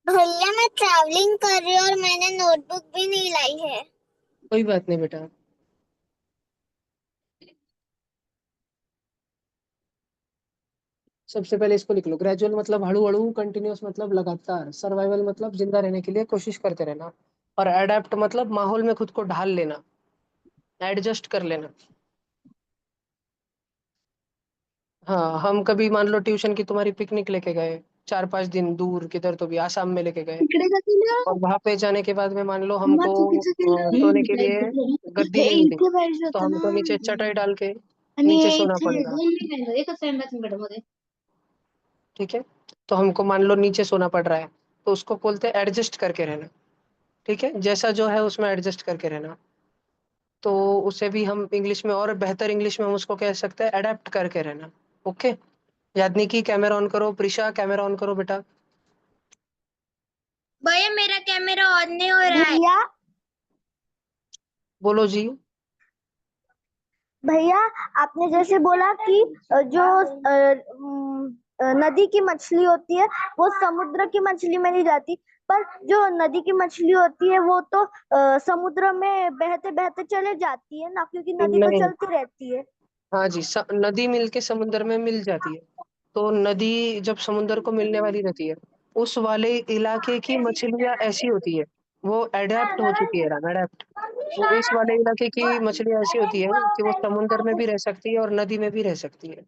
भैया मैं ट्रैवलिंग कर रही हूँ और मैंने नोटबुक भी नहीं लाई है। कोई बात नहीं बेटा। सबसे पहले इसको लिख लो। ग्रेजुअल मतलब हड़ू हड़ू, कंटिन्यूअस मतलब लगातार, सर्वाइवल मतलब जिंदा रहने के लिए कोशिश करते रहना, और अडेप्ट मतलब माहौल में खुद को ढाल लेना, एडजस्ट कर लेना। हाँ, हम कभी मान लो ट्यूशन की तुम्हारी पिकनिक लेके गए, 4-5 दिन दूर किधर, तो भी आसाम में लेके गए, इकडे का केलं और वहां पे जाने के बाद में मान लो मग हमको चुकीचं सोने के लिए केलं गद्दी हे नहीं मिली, इथे पाहिजे तो होतं हमको नीचे ना चटाई डाल के आणि नीचे हे सोना इथे पड़ेगा। दोन नाही पाहिजे एकच संडास बेडमध्ये ठीक है, तो हमको मान लो नीचे सोना पड़ रहा है, तो उसको बोलते हैं एडजस्ट करके रहना। ठीक है, जैसा जो है उसमें एडजस्ट करके रहना। तो उसे भी हम इंग्लिश में, और बेहतर इंग्लिश में हम उसको कह सकते हैं अडेप्ट करके रहना। ओके। यादनी की कैमरा ऑन करो, प्रिशा कैमरा ऑन करो बेटा। भैया मेरा कैमरा ऑन नहीं हो रहा है। भैया बोलो जी। भैया आपने जैसे बोला कि जो नदी की मछली होती है वो समुद्र की मछली में नहीं जाती, पर जो नदी की मछली होती है वो तो समुद्र में बहते बहते चले जाती है ना, क्योंकि नदी तो नहीं, चलती रहती है। हाँ जी, नदी मिलके समुद्र में मिल जाती है। तो नदी जब समुद्र को मिलने वाली रहती है, उस वाले इलाके की मछलियां ऐसी होती है, वो अडेप्ट हो चुकी है, अडेप्ट। वो इस वाले इलाके की मछलियां ऐसी होती है कि वो समुद्र में भी रह सकती है और नदी में भी रह सकती है।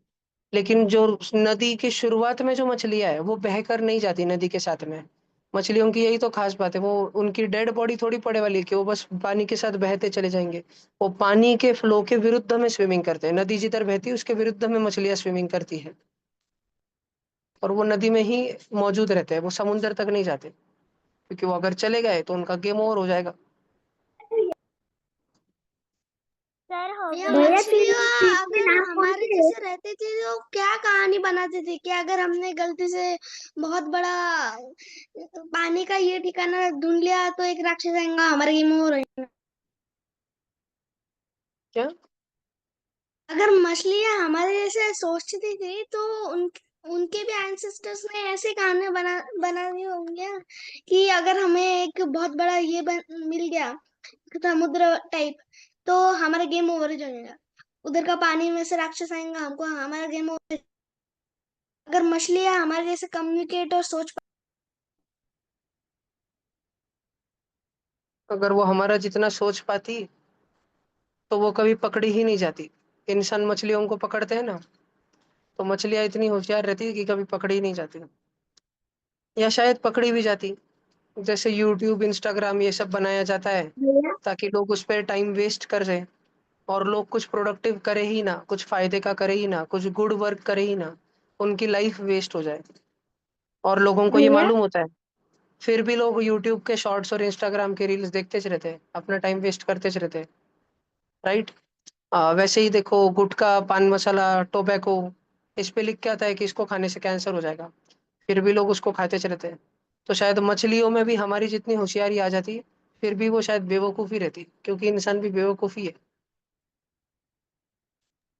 लेकिन जो नदी की शुरुआत में जो मछलियां है वो बहकर नहीं जाती नदी के साथ में। मछलियों की यही तो खास बात है, वो उनकी डेड बॉडी थोड़ी पड़े वाली है कि वो बस पानी के साथ बहते चले जाएंगे। वो पानी के फ्लो के विरुद्ध में स्विमिंग करते हैं, नदी जिधर बहती है उसके विरुद्ध में मछलियां स्विमिंग करती है, और वो नदी में ही मौजूद रहते हैं, वो समुद्र तक नहीं जाते, क्योंकि वो अगर चले गए तो उनका गेम ओवर हो जाएगा। सर हो भैया गया। भैया फिर मछलियाँ फिश के अगर नाम कौन हमारे से है? जैसे रहते थे तो क्या कहानी बनाते थे कि अगर हमने गलती से बहुत बड़ा पानी का ये ठिकाना ढूंढ लिया तो एक राक्षस आएगा हमारे गेम ओवर। क्या? अगर मछलियाँ हमारे जैसे सोचती थी तो उन उनके भी एंसेस्टर्स ने ऐसे कहानी बना दी होंगे कि अगर हमें एक बहुत बड़ा मिल गया समुद्र टाइप तो हमारा गेम ओवर हो जाएगा। उधर का पानी में से राक्षस आएंगा हमको हमारा गेम ओवर। अगर मछलियाँ हमारे जैसे कम्युनिकेट और सोच अगर वो हमारा जितना सोच पाती तो वो कभी पकड़ी ही नहीं जाती। इंसान मछलियों को पकड़ते हैं ना, तो मछलियां इतनी होशियार रहती है कि कभी पकड़ी ही नहीं जाती, या शायद पकड़ी भी जाती। जैसे यूट्यूब, इंस्टाग्राम ये सब बनाया जाता है भैया ताकि लोग उस पर टाइम वेस्ट कर रहे, और लोग कुछ प्रोडक्टिव करे ही ना, कुछ फायदे का करे ही ना, कुछ गुड वर्क करे ही ना, उनकी लाइफ वेस्ट हो जाए, और लोगों को ये भैया मालूम होता है। फिर भी लोग यूट्यूब के शॉर्ट्स और इंस्टाग्राम के रील्स देखते च रहते हैं, अपना टाइम वेस्ट करते च रहते हैं। राइट। वैसे ही देखो, गुटखा, पान मसाला, टोबैको, इस पे लिख के आता है कि इसको खाने से कैंसर हो जाएगा, फिर भी लोग उसको खाते च रहते हैं। तो शायद मछलियों में भी हमारी जितनी होशियारी आ जाती, फिर भी वो शायद बेवकूफ़ी रहती, क्योंकि इंसान भी बेवकूफ़ी है।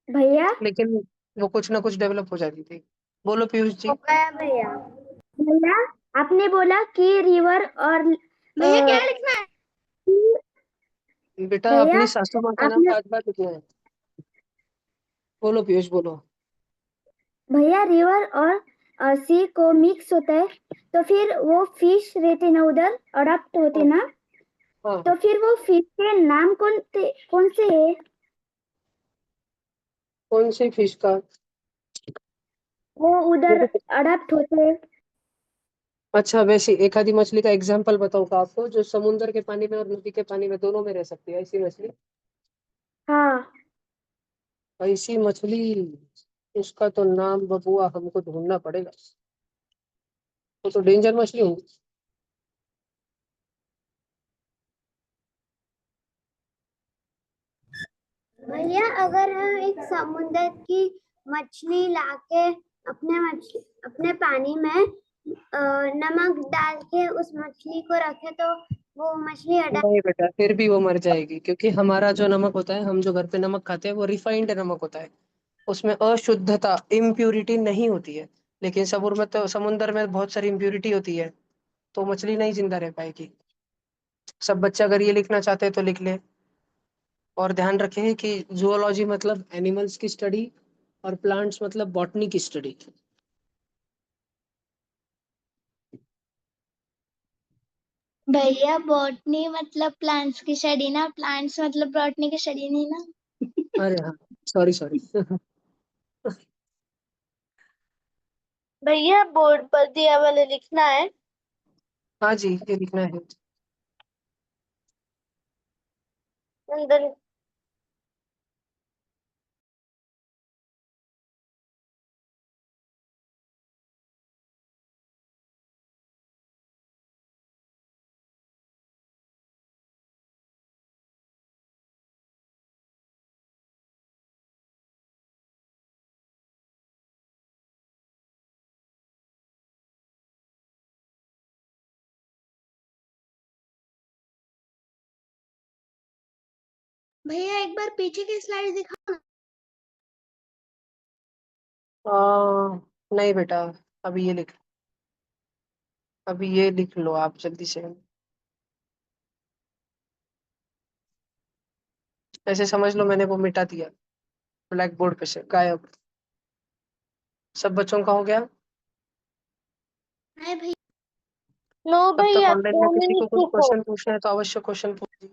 भैया लेकिन वो कुछ ना कुछ डेवलप हो जाती थी। बोलो पीयूष हो जी। गया भैया। भैया आपने बोला कि रिवर और भैया क्या लिखना है? बेटा, भैया अपनी सासू माँ का नाम आपने 5 बार लिखना है। बोलो पीयूष, बोलो। भैया रिवर और सी को मिक्स होता है तो फिर वो फिश रहते ना उधर अडॉप्ट होते हाँ, ना, हाँ, तो फिर वो फिश के नाम कौन से है? कौन सी फिश का? वो उधर मेरे अडॉप्ट होते हैं। अच्छा, वैसे एक आधी मछली का एग्जांपल बताऊं का आपको, जो समुद्र के पानी में और नदी के पानी में दोनों में रह सकती है, ऐसी मछली। हाँ ऐसी मछली, उसका तो नाम बबुआ हमको ढूंढना पड़ेगा। तो डेंजर मछली होगी। भैया अगर हम एक समुद्र की मछली लाके अपने पानी में नमक डाल के उस मछली को रखे तो वो मछली अडा। नहीं बेटा, फिर भी वो मर जाएगी, क्योंकि हमारा जो नमक होता है, हम जो घर पे नमक खाते हैं, वो रिफाइंड नमक होता है। उसमें अशुद्धता, इम्प्यूरिटी नहीं होती है। लेकिन समुद्र में बहुत सारी इम्प्यूरिटी होती है। तो मछली नहीं जिंदा रह पाएगी। सब बच्चे अगर ये लिखना चाहते हैं तो लिख ले। और ध्यान रखें कि जूलॉजी मतलब एनिमल्स की स्टडी और प्लांट्स मतलब बॉटनी की स्टडी। भैया बॉटनी मतलब प्लांट्स की स्टडी ना, प्लांट्स मतलब बॉटनी की स्टडी नहीं ना। अरे हाँ, सॉरी सॉरी। भैया बोर्ड पर दिया वाले लिखना है। हाँ जी, ये लिखना है। अंदर भैया एक बार पीछे की स्लाइड दिखाओ ना। नहीं बेटा, अभी ये लिख, अभी ये लिख लो आप जल्दी से। ऐसे समझ लो मैंने वो मिटा दिया ब्लैक बोर्ड पे से, गायब। सब बच्चों का हो गया। है भैया। नो तब तक भैया ऑनलाइन में 2 किसी को मिनट कुछ रुको। क्वेश्चन पूछना है तो अवश्य क्वेश्चन पूछिए।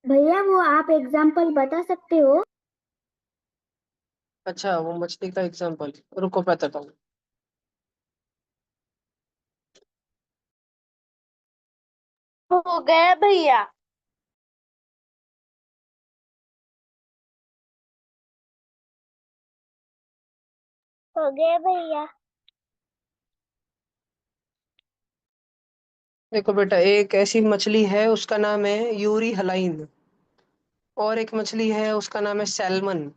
भैया वो आप एग्जाम्पल बता सकते हो? अच्छा, वो मछली का एग्जाम्पल, रुको बताता हूँ। हो गया भैया। हो गया भैया। देखो बेटा, एक ऐसी मछली है उसका नाम है यूरी हलाइन, और एक मछली है उसका नाम है सैल्मन,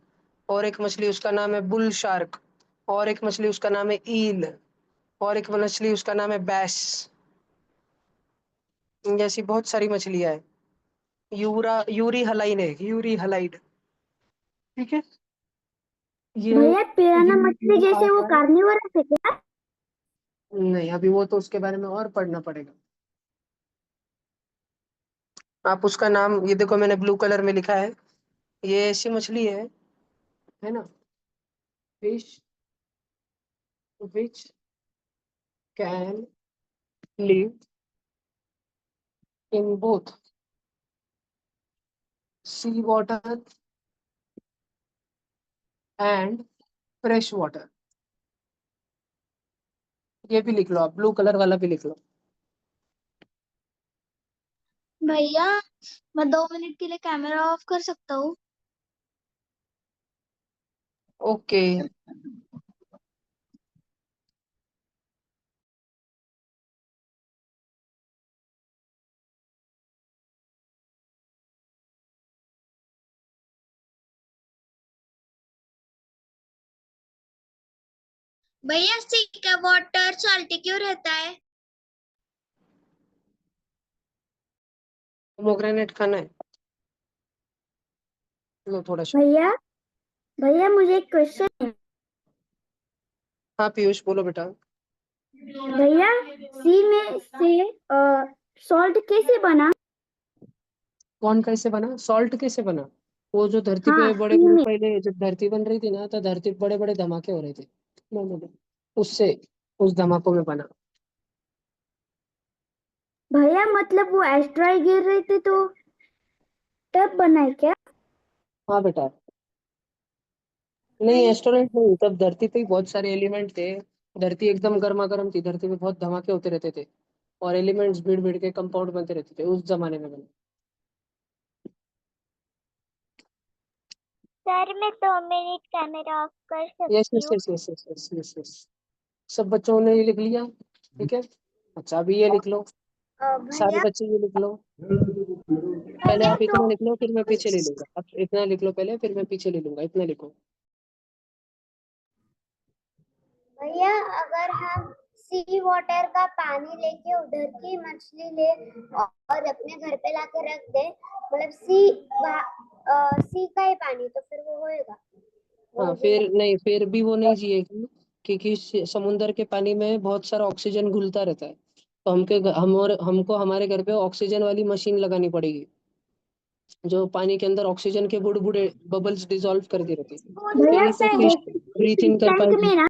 और एक मछली उसका नाम है बुल शार्क, और एक मछली उसका नाम है ईल, और एक मछली उसका नाम है बैस। जैसी बहुत सारी मछलियां हैं। यूरी हलाइन है, यूरी हलाइन। ठीक है। ये भैया पिराना हिंदी मछली में जैसे वो आता है। कार्निवोरस है क्या? नहीं, अभी वो तो उसके बारे में और पढ़ना पड़ेगा। आप उसका नाम, ये देखो मैंने ब्लू कलर में लिखा है, ये ऐसी मछली है ना, fish which can live in both sea water and fresh water. ये भी लिख लो आप, ब्लू कलर वाला भी लिख लो। भैया मैं 2 मिनट के लिए कैमरा ऑफ कर सकता हूँ? ओके। भैया सी का वाटर सॉल्टी क्यों रहता है? पोमोग्रेनेट खाना है, लो थोड़ा सा। भैया भैया मुझे एक क्वेश्चन है। हाँ पीयूष, बोलो बेटा। भैया सी में से सॉल्ट कैसे बना? कौन कैसे बना, सॉल्ट कैसे बना? वो जो धरती हाँ पे बड़े सी बड़े, में। पहले जब धरती बन रही थी ना, तो धरती पे बड़े बड़े धमाके हो रहे थे। नो, उससे, उस धमाकों में बना। भैया मतलब वो एस्ट्रॉइड गिर रहे थे तो तब बना है क्या? हाँ बेटा। नहीं, एस्ट्रोनॉट नहीं, तब धरती पे ही बहुत सारे एलिमेंट थे। धरती एकदम गर्मा गर्म थी, धरती पे बहुत धमाके होते रहते थे, और एलिमेंट्स भीड़ भीड़ के कंपाउंड बनते रहते थे, उस जमाने में बने। सर मैं 2 मिनट कैमरा ऑफ कर यस सकती यस हूँ? Yes yes yes yes yes yes. सब बच्चों ने ये लिख लिया? ठीक है। अच्छा, अभी ये लिख लो, सारे भैया बच्चे ये लिख लो। पहले भैया आप दो इतना लिख लो, फिर मैं पीछे ले लूंगा। आप इतना लिख लो पहले, फिर मैं पीछे ले लूंगा। इतना लिखो। भैया अगर हम सी वाटर का पानी लेके उधर की मछली ले और अपने घर पे लाके रख दे, मतलब सी का ही पानी, तो फिर वो होएगा? हाँ, वो फिर जिंदा? नहीं, फिर भी वो नहीं जिएगी, क्योंकि समुद्र के पानी में बहुत सारा ऑक्सीजन घुलता रहता है, तो हमको हमारे घर पे ऑक्सीजन वाली मशीन लगानी पड़ेगी, जो पानी के अंदर ऑक्सीजन के बुड़बुड़े बबल्स डिसॉल्व करती रहती है, भैया तो फिश ब्रीथ इन कर टैंक पाएगी। में ना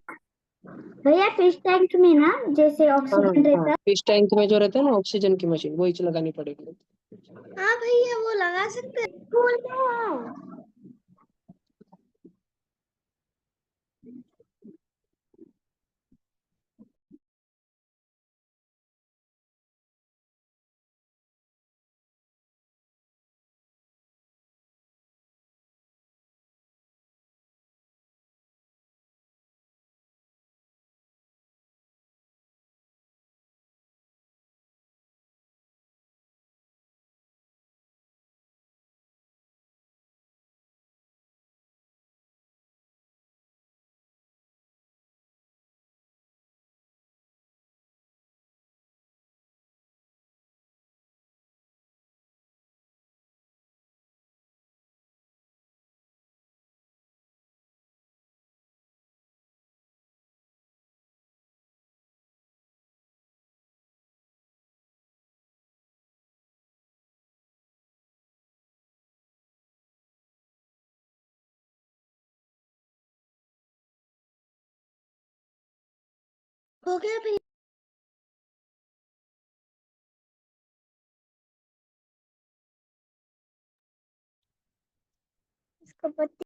भैया फिश टैंक में ना जैसे हाँ ऑक्सीजन हाँ, रहता फिश टैंक में जो रहता है ना ऑक्सीजन की मशीन, वही लगानी पड़ेगी। हाँ भैया वो लगा सकते हैं। हो गया भैया। इसको पत्ती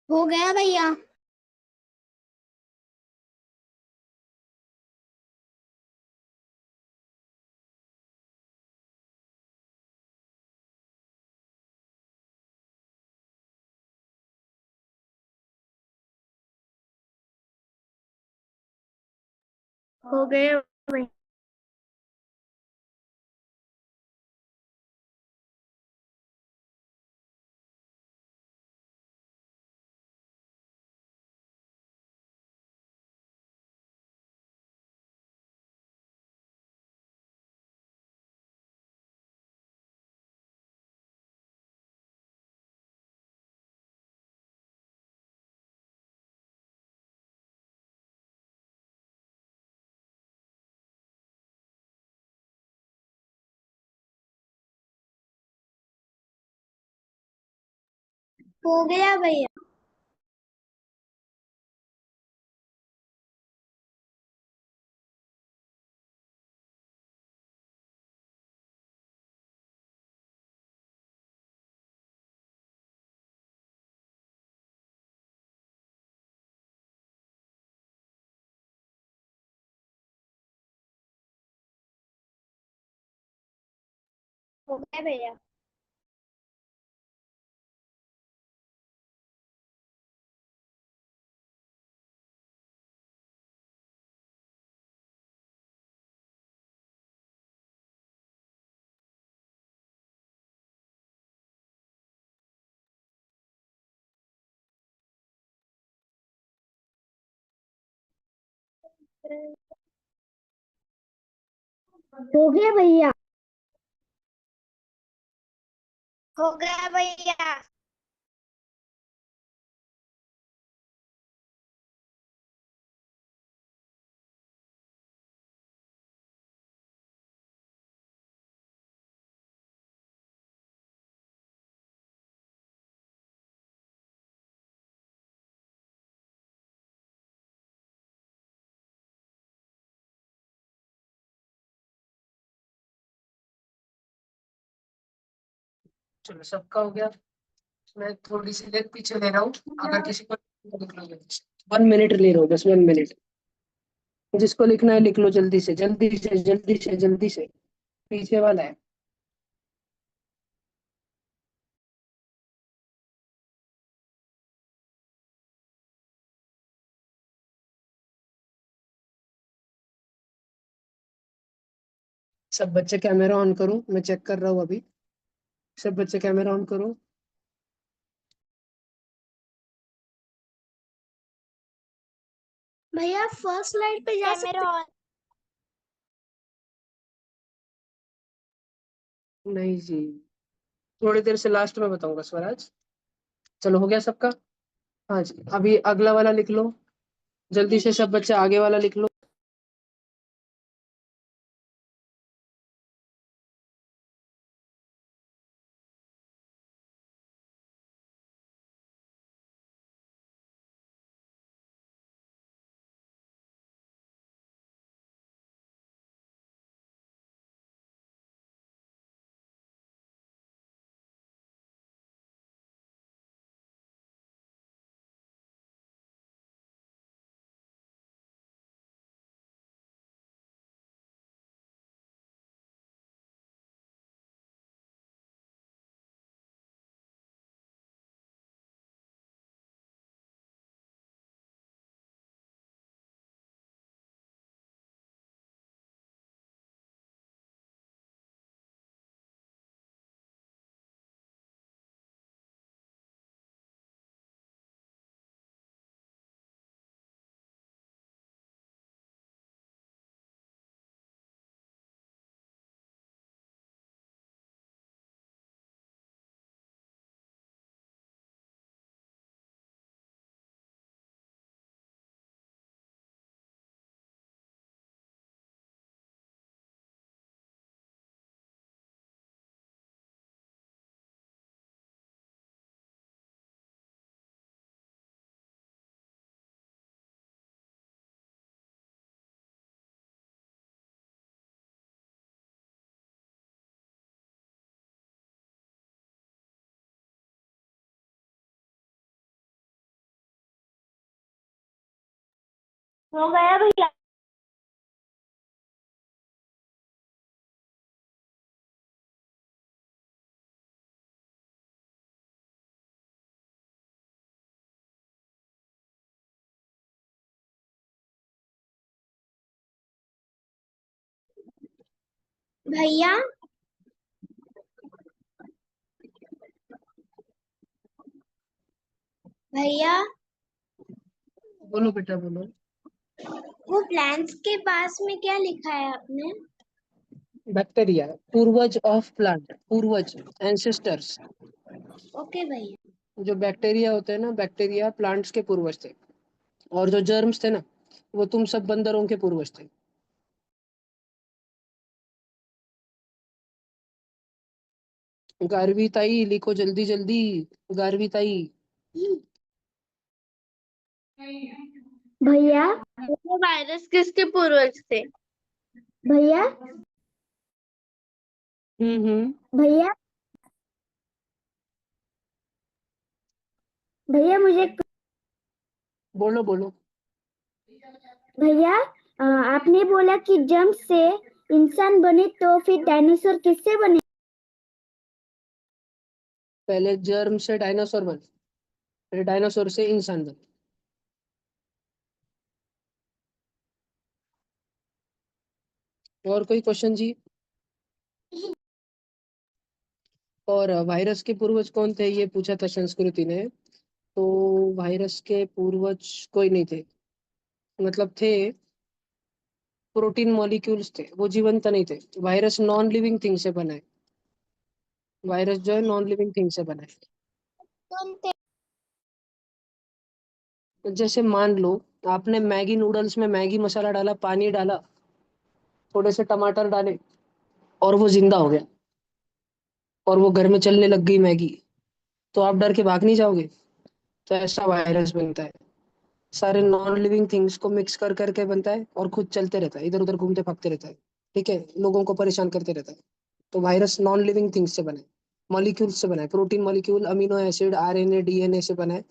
हो गया भैया। हो गए भैया। हो गया भैया। हो गया भैया। हो गया भैया। हो गया भैया। चलो सबका हो गया। मैं थोड़ी सी देर पीछे ले रहा हूँ, अगर किसी को लिख लो जल्दी से। 1 मिनट ले रहा हूँ, बस 1 मिनट। जिसको लिखना है लिख लो जल्दी से जल्दी से जल्दी से जल्दी से, पीछे वाला है। सब बच्चे कैमरा ऑन करो, मैं चेक कर रहा हूँ अभी। सब बच्चे कैमरा ऑन करो। भैया फर्स्ट स्लाइड पे जा सकते कैमरा ऑन। नहीं जी, थोड़ी देर से लास्ट में बताऊंगा स्वराज। चलो हो गया सबका। हाँ जी, अभी अगला वाला लिख लो, जल्दी से सब बच्चे आगे वाला लिख लो। हो गया भैया। भैया भैया बोलो बेटा बोलो। वो प्लांट्स के पास में क्या लिखा है आपने? बैक्टीरिया, पूर्वज ऑफ प्लांट, पूर्वज, एंसेस्टर्स। ओके भैया। जो बैक्टीरिया होते हैं ना, बैक्टीरिया प्लांट्स के पूर्वज थे, और जो जर्म्स थे ना, वो तुम सब बंदरों के पूर्वज थे। गारवी ताई लिखो जल्दी जल्दी, गारवी ताई। भैया वायरस किसके पूर्वज थे? भैया हम्म। भैया भैया मुझे बोलो बोलो। भैया आपने बोला कि जंप से इंसान बने, तो फिर डायनासोर किससे बने? पहले जर्म से डायनासोर बने, फिर डायनासोर से इंसान बने। और कोई क्वेश्चन जी? और वायरस के पूर्वज कौन थे, ये पूछा था संस्कृति ने। तो वायरस के पूर्वज कोई नहीं थे, मतलब थे, प्रोटीन मॉलिक्यूल्स थे, वो जीवंत नहीं थे। वायरस नॉन लिविंग थिंग से बना है। वायरस जो है नॉन लिविंग थिंग से बना है। कौन थे? जैसे मान लो, आपने मैगी नूडल्स में मैगी मसाला डाला, पानी डाला, थोड़े से टमाटर डाले, और वो जिंदा हो गया, और वो घर में चलने लग गई मैगी, तो आप डर के भाग नहीं जाओगे? तो ऐसा वायरस बनता है। सारे नॉन लिविंग थिंग्स को मिक्स कर करके बनता है, और खुद चलते रहता है, इधर उधर घूमते भागते रहता है। ठीक है, लोगों को परेशान करते रहता है। तो वायरस नॉन लिविंग थिंग्स से बना है, मॉलिक्यूल्स से बना है, protein molecule, amino acid, RNA, DNA से बना है,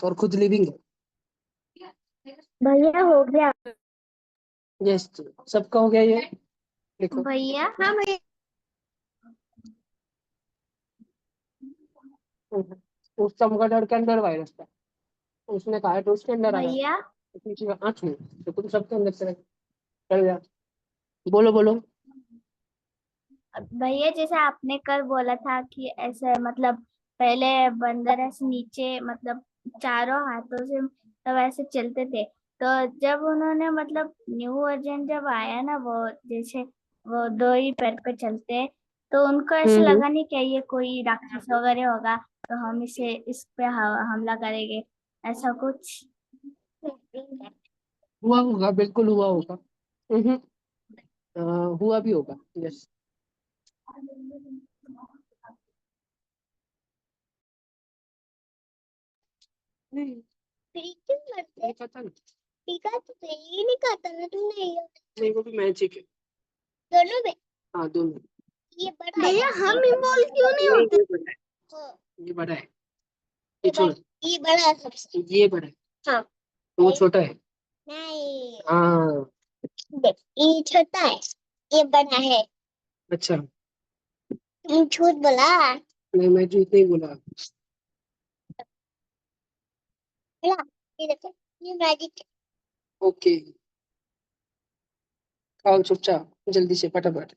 और खुद लिविंग है। भैया हो गया। यस, सबका हो गया ये। देखो, भैया हाँ भैया। उस चमगादड़ के अंदर वायरस था, उसने कहा तो उसके अंदर आ गया, भैया किसी का आँच में, तो तुम सबके अंदर से चल गया। बोलो बोलो। भैया जैसे आपने कल बोला था कि ऐसे मतलब पहले बंदर ऐसे नीचे मतलब चारों हाथों से तब ऐसे चलते थे, तो जब उन्होंने मतलब न्यू वर्जन जब आया ना, वो जैसे वो दो ही पैर पे चलते हैं, तो उनको ऐसा लगा नहीं कि ये कोई राक्षस वगैरह होगा तो हम इसे इस पे हमला करेंगे, ऐसा कुछ। हुआ होगा, बिल्कुल हुआ होगा। हम्म, हुआ भी होगा, यस। नहीं, फिर क्यों मरते? नहीं पता नहीं। टीका तो सही नहीं खाता ना तुमने ये नहीं, वो भी मैजिक है। दोनों में। हाँ, दोनों। ये बड़ा है, भैया हम इवॉल्व क्यों नहीं नहीं, होते? ये बड़ा है, हाँ, ये बड़ा है। ये ये छोटा ये बड़ा है सबसे। ये बड़ा है, हाँ, वो छोटा है। नहीं, हाँ। देख ये छोटा है, ये बड़ा है। अच्छा। तुम झूठ बोला। नहीं, मैं झूठ नहीं बोला। बोला, ये देखो, ये मैजिक ओके, खाओ चुपचाप, जल्दी से फटाफट।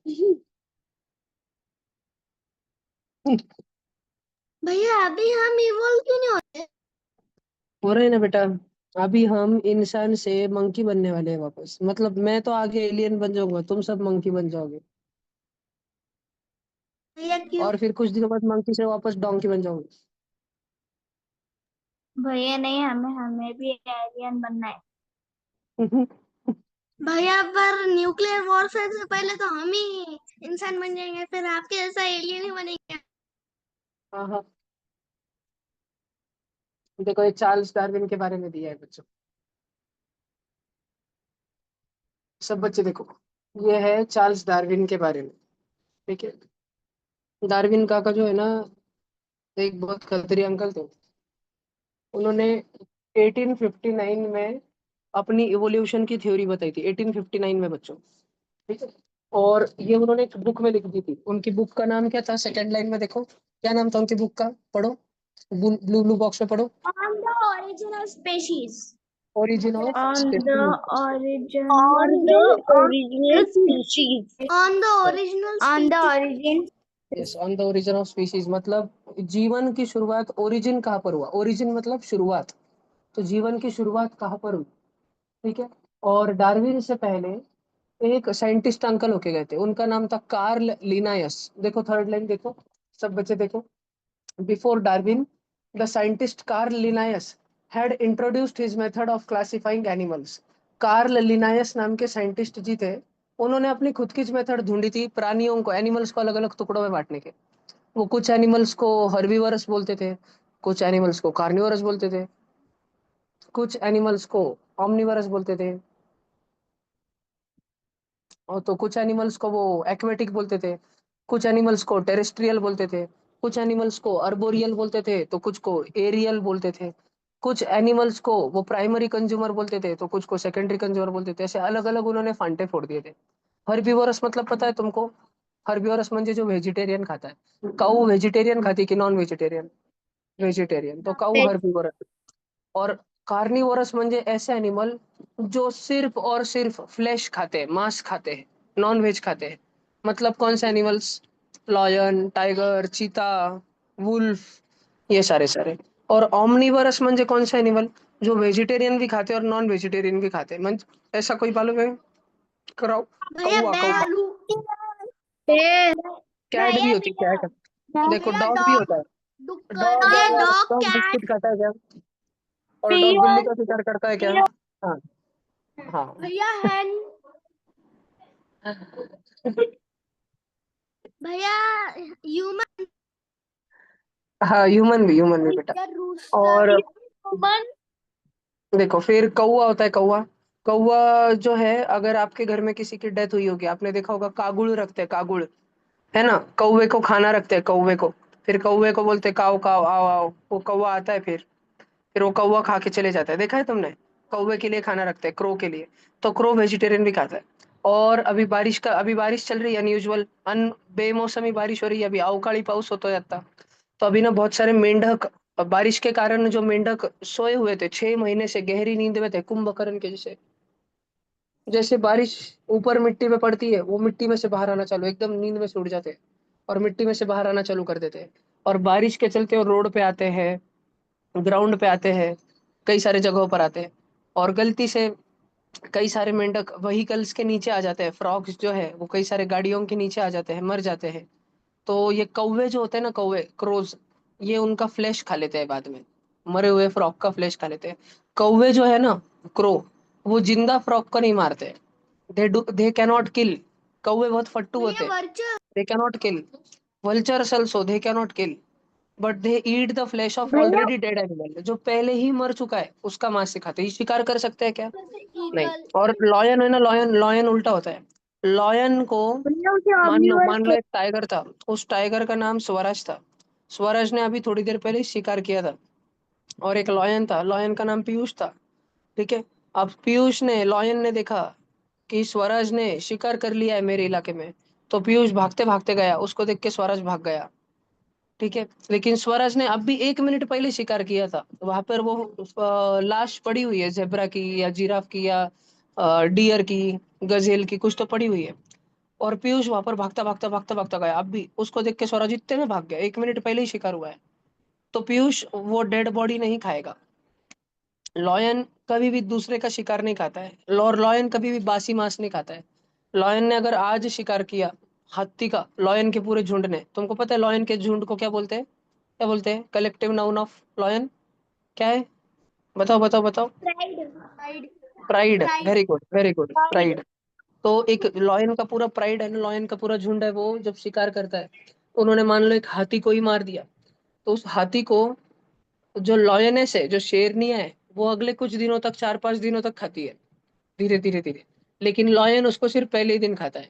भैया अभी हम इवॉल्व क्यों नहीं होते? हो रहे हैं ना बेटा। अभी हम इंसान से मंकी बनने वाले हैं वापस, मतलब मैं तो आगे एलियन बन जाऊंगा, तुम सब मंकी बन जाओगे। भैया क्यों? और फिर कुछ दिनों बाद मंकी से वापस डोंकी बन जाओगे। भैया नहीं, हमें हमें भी एलियन बनना है। भैया पर न्यूक्लियर वॉरफेयर से पहले तो हम ही इंसान बन जाएंगे, फिर आपके जैसा एलियन ही बनेंगे। हाँ हाँ, देखो ये चार्ल्स डार्विन के बारे में दिया है बच्चों। सब बच्चे देखो, ये है चार्ल्स डार्विन के बारे में। ठीक है। डार्विन काका जो है ना, एक बहुत खतरी अंकल थे। उन्होंने 1859 में अपनी इवोल्यूशन की थ्योरी बताई थी, 1859 में बच्चों। ठीक है। और ये उन्होंने एक बुक में लिख दी थी। उनकी बुक का नाम क्या था? सेकंड लाइन में देखो, क्या नाम था उनकी बुक का, पढ़ो, ब्लू ब्लू बॉक्स में पढ़ो। On the origin of species. Origin of On the species. origin On the original of species. On the original on the origin yes, on the origin of species, मतलब जीवन की शुरुआत, origin कहाँ पर हुआ, origin मतलब शुरुआत। तो जीवन की शुरुआत कहाँ पर हुई? ठीक है। और डार्विन से पहले एक साइंटिस्ट अंकल होके गए थे, उनका नाम था कार्ल लिनायस। देखो थर्ड लाइन देखो, सब बच्चे देखो। Before Darwin, the scientist Carl Linnaeus had introduced his method of classifying animals. Carl Linnaeus नाम के साइंटिस्ट जी थे। उन्होंने अपनी खुद की मेथड ढूंढी थी प्राणियों को, एनिमल्स को अलग अलग टुकड़ों में बांटने के। वो कुछ एनिमल्स को हर्बीवरस बोलते थे, कुछ एनिमल्स को कार्निवरस बोलते थे, कुछ एनिमल्स को ऑमनिवरस बोलते थे, और तो कुछ एनिमल्स को वो एक्वेटिक बोलते थे, कुछ एनिमल्स को टेरेस्ट्रियल बोलते थे, कुछ एनिमल्स को अर्बोरियल बोलते थे, तो कुछ को एरियल बोलते थे, कुछ एनिमल्स को वो प्राइमरी कंज्यूमर बोलते थे, तो कुछ को सेकेंडरी कंज्यूमर बोलते थे। ऐसे अलग अलग उन्होंने फांटे फोड़ दिए थे। हर्बीवोरस मतलब पता है तुमको? हर्बीवोरस म्हणजे जो वेजिटेरियन खाता है। काऊ वेजिटेरियन खाती कि नॉन वेजिटेरियन? वेजिटेरियन, तो काऊ हर्बीवोरस। और कार्निवोरस म्हणजे ऐसे एनिमल जो सिर्फ और सिर्फ फ्लैश खाते हैं, मांस खाते हैं, नॉन वेज खाते हैं। मतलब कौन से एनिमल्स? लॉयन, टाइगर, चीता, वुल्फ, ये सारे सारे। और ऑमनीवरस म्हणजे कौन से एनिमल? जो वेजिटेरियन भी खाते हैं और नॉन वेजिटेरियन भी खाते हैं। म्हणजे ऐसा कोई मालूम है? कराओ। भैया कौआ, कौआ। बैलू। कैट भी होती है, कैट। देखो भैया डॉग भी डॉग होता है। डुक्कर, डॉग, भैया डॉग डॉग कैट। बिस्किट खाता है क्या? और डॉग बिल्ली का शिकार करता है क्या? हाँ। हाँ। भैया हैन। भैया ह्यूमन। हाँ, ह्यूमन भी बेटा। और ह्यूमन। देखो फिर कौवा होता है, कौवा। कौवा जो है, अगर आपके घर में किसी की डेथ हुई होगी, आपने देखा होगा कागुड़ रखते हैं, कागुड़, है ना? कौवे को खाना रखते हैं, कौवे को। फिर कौवे को बोलते हैं काओ काओ आओ आओ, वो कौवा आता है। फिर वो कौवा खा के चले जाता है, देखा है तुमने? कौवे के लिए खाना रखते हैं, क्रो के लिए। तो क्रो वेजिटेरियन भी खाता है। और अभी बारिश चल रही है, अनयूजुअल अन बेमौसमी बारिश हो रही है, अभी अवकाळी पाऊस होता जाता। तो अभी ना बहुत सारे मेंढक, बारिश के कारण जो मेंढक सोए हुए थे 6 महीने से, गहरी नींद में थे, कुंभकर्ण के जैसे। जैसे बारिश ऊपर मिट्टी में पड़ती है, वो मिट्टी में से बाहर आना चालू, एकदम नींद में से उड़ जाते हैं और मिट्टी में से बाहर आना चालू कर देते हैं। और बारिश के चलते वो रोड पे आते हैं, ग्राउंड पे आते हैं, कई सारे जगहों पर आते हैं। और गलती से कई सारे मेंढक व्हीकल्स के नीचे आ जाते हैं, फ्रॉग्स जो है वो कई सारे गाड़ियों के नीचे आ जाते हैं, मर जाते हैं। तो ये कौवे जो होते हैं ना, कौवे क्रोज, ये उनका फ्लैश खा लेते हैं बाद में, मरे हुए फ्रॉग का फ्लैश खा लेते हैं। कौवे जो है ना, क्रो, वो जिंदा फ्रॉग को नहीं मारते, दे कैनॉट किल। कौवे बहुत फट्टू होते भैया हैं, vulture they cannot kill. vultures also they cannot kill, but they eat the flash of भैया ऑलरेडी डेड एनिमल, जो पहले ही मर चुका है उसका मांस से खाते हैं। ये शिकार कर सकते हैं क्या? नहीं। ईगल और लॉयन है ना, लॉयन लॉयन उल्टा होता है। लॉयन को, भैया उसे मान ऑम्निवोरस लो एक टाइगर था, उस टाइगर का नाम स्वराज था। स्वराज ने अभी थोड़ी देर पहले शिकार किया था। और एक लॉयन था, लॉयन का नाम पीयूष था। ठीक है। अब पीयूष ने, लॉयन ने देखा कि स्वराज ने शिकार कर लिया है मेरे इलाके में, तो पीयूष भागते भागते गया, उसको देख के स्वराज भाग गया। ठीक है। लेकिन स्वराज ने अब भी 1 मिनट पहले शिकार किया था, वहां पर वो लाश पड़ी हुई है, जेब्रा की या जिराफ की या डियर की, गजेल की, कुछ तो पड़ी हुई है। और पीयूष वहां पर भागता भागता भागता भागता गया, अब भी उसको देख के स्वराज इतने में भाग गया, 1 मिनट पहले ही शिकार हुआ है। तो पीयूष वो डेड बॉडी नहीं खाएगा। लॉयन कभी भी दूसरे का शिकार नहीं खाता है, और लॉयन कभी भी बासी मांस नहीं खाता है। लॉयन ने अगर आज शिकार किया हाथी का, लॉयन के पूरे झुंड ने, तुमको पता है लॉयन के झुंड को क्या बोलते हैं? क्या बोलते हैं कलेक्टिव नाउन ऑफ लॉयन? क्या है? बताओ बताओ बताओ। Pride pride, pride very good very good, pride. तो एक लॉयन का पूरा प्राइड है ना, लॉयन का पूरा झुंड है, वो जब शिकार करता है, उन्होंने मान लो एक हाथी को ही मार दिया, तो उस हाथी को जो लॉयनेस है, जो शेरनी है, वो अगले कुछ दिनों तक, 4-5 दिनों तक खाती है, धीरे धीरे धीरे। लेकिन लॉयन उसको सिर्फ पहले ही दिन खाता है,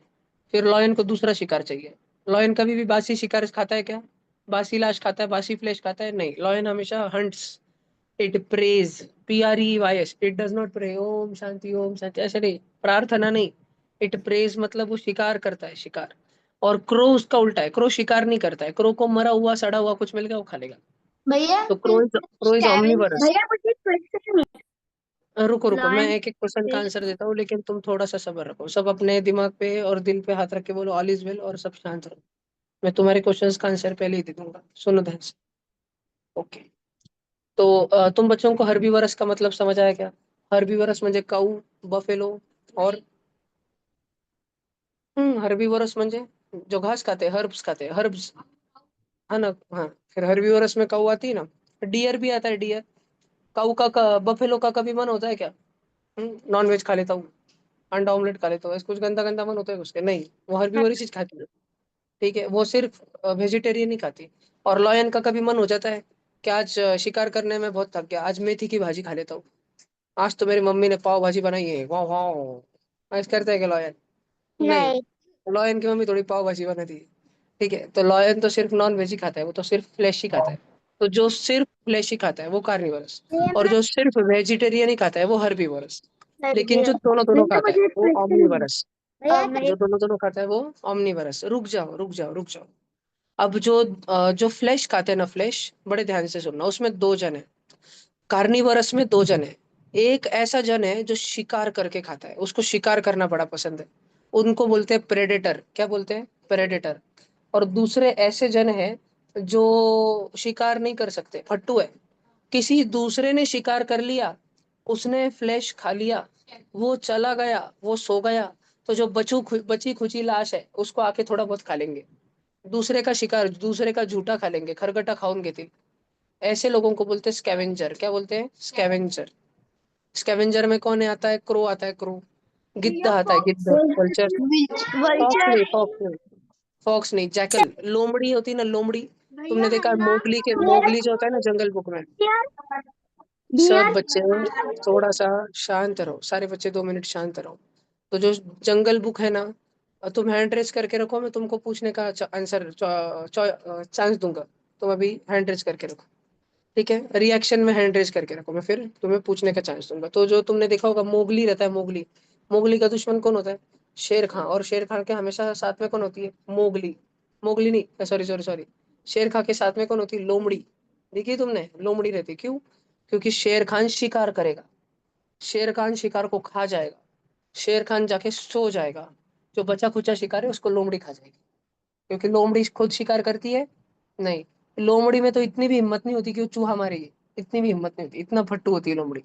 फिर लॉयन को दूसरा शिकार चाहिए। लॉयन कभी भी बासी शिकार खाता है क्या? बासी लाश खाता है, बासी फ्लेश खाता है? नहीं, लॉयन हमेशा hunts, it preys, PREYS, it does not pray ओम शांति ऐसे नहीं, प्रार्थना नहीं। इट प्रेज मतलब वो शिकार करता है, शिकार। और क्रो उसका उल्टा है, क्रो शिकार नहीं करता है, क्रो को मरा हुआ सड़ा हुआ कुछ मिल गया वो खा लेगा। भैया तो क्रो इज ऑमनीवरस। भैया मुझे क्वेश्चन रुको रुको, मैं लॉयन एक एक क्वेश्चन का आंसर देता हूँ, लेकिन तुम थोड़ा सा सब्र रखो, सब अपने दिमाग पे और दिल पे हाथ रख के बोलो ऑल इज वेल, और सब शांत रहो। मैं तुम्हारे क्वेश्चंस का आंसर पहले ही दे दूंगा, सुनो ध्यान से। ओके। तो तुम बच्चों को हर्बीवरस का मतलब समझ आया क्या? हर्बीवरस म्हणजे काऊ, बफेलो, और हर्बीवरस म्हणजे जो घास खाते हैं, हर्ब्स खाते हैं, हर्ब्स, है ना? हाँ। फिर हर्बीवरस में काऊ आती है ना, डियर भी आता है, डियर। काऊ का, बफेलो का कभी मन होता है क्या? नॉन वेज खा लेता हूँ, अंडा ऑमलेट खा लेता हूँ, ऐसा कुछ गंदा गंदा मन होता है उसके? नहीं, वो हर्बीवोरस चीज खाती है। ठीक है, वो सिर्फ वेजिटेरियन ही खाती है। और लॉयन का कभी मन हो जाता है कि आज शिकार करने में बहुत थक गया, आज मेथी की भाजी खा लेता हूँ, आज तो मेरी मम्मी ने पाव भाजी बनाई है, वाह वाह, ऐसा करता है क्या लॉयन? नहीं, नहीं लॉयन की मम्मी थोड़ी पाव भाजी बनाती है। ठीक है, तो लॉयन तो सिर्फ नॉन वेज ही खाता है, वो तो सिर्फ फ्लैश ही खाता है। तो जो सिर्फ फ्लैश ही खाता है वो कार्निवरस, भैया और मैं जो सिर्फ वेजिटेरियन ही खाता है वो हर्बीवरस। लेकिन जो भैया दोनों दोनों मुझे खाता है वो क्वेश्चन है ऑमनीवरस। भैया जो दोनों दोनों खाता है वो ऑमनीवरस। रुक जाओ रुक जाओ रुक जाओ। अब जो फ्लैश खाते हैं ना, फ्लैश, बड़े ध्यान से सुनना, उसमें दो जन है। कार्निवरस में दो जन है। एक ऐसा जन है जो शिकार करके खाता है, उसको शिकार करना बड़ा पसंद है, उनको बोलते हैं प्रेडेटर। क्या बोलते हैं? प्रेडेटर। और दूसरे ऐसे जन है जो शिकार नहीं कर सकते, फट्टू है। किसी दूसरे ने शिकार कर लिया, उसने फ्लैश खा लिया, वो चला गया, वो सो गया, तो जो बची खुची लाश है उसको आके थोड़ा बहुत खा लेंगे। दूसरे का शिकार, दूसरे का झूठा खा लेंगे, खरगटा खाओगे थे। ऐसे लोगों को बोलते हैं स्कैवेंजर। क्या बोलते हैं? स्कैवेंजर। स्कैवेंजर में कौन आता है? क्रो आता है, क्रो। गिद्ध आता है, गिद्ध। वल्चर। फॉक्स वल्चर नहीं, फॉक्स नहीं, फॉक्स नहीं, जैकल। लोमड़ी होती है ना, लोमड़ी। भैया तुमने देखा है हैना मोगली के, मोगली जो होता है ना जंगल बुक में। सब डियर बच्चे थोड़ा सा शांत रहो, सारे बच्चे 2 मिनट शांत रहो। तो जो जंगल बुक है ना, तुम हैंड रेस करके रखो, मैं तुमको पूछने का आंसर चांस दूंगा। तुम अभी हैंड रेस करके रखो। ठीक है, रिएक्शन में हैंड रेस करके रखो, मैं फिर तुम्हें पूछने का चांस दूंगा। तो जो तुमने देखा होगा मोगली रहता है, मोगली। मोगली का दुश्मन कौन होता है? शेर खां। और शेर खां के हमेशा साथ में कौन होती है? मोगली। मोगली नहीं, सॉरी सॉरी सॉरी, शेर खां के साथ में कौन होती है? लोमड़ी। देखी तुमने? लोमड़ी रहती है। क्यों? क्योंकि शेर खान शिकार करेगा, शेर खान शिकार को खा जाएगा, शेर खान जाके सो जाएगा, जो बचा खुचा शिकार है उसको लोमड़ी खा जाएगी। क्योंकि लोमड़ी खुद शिकार करती है? नहीं। लोमड़ी में तो इतनी भी हिम्मत नहीं होती कि वो चूहा मारेगी, इतनी भी हिम्मत नहीं होती, इतना फट्टू होती है लोमड़ी,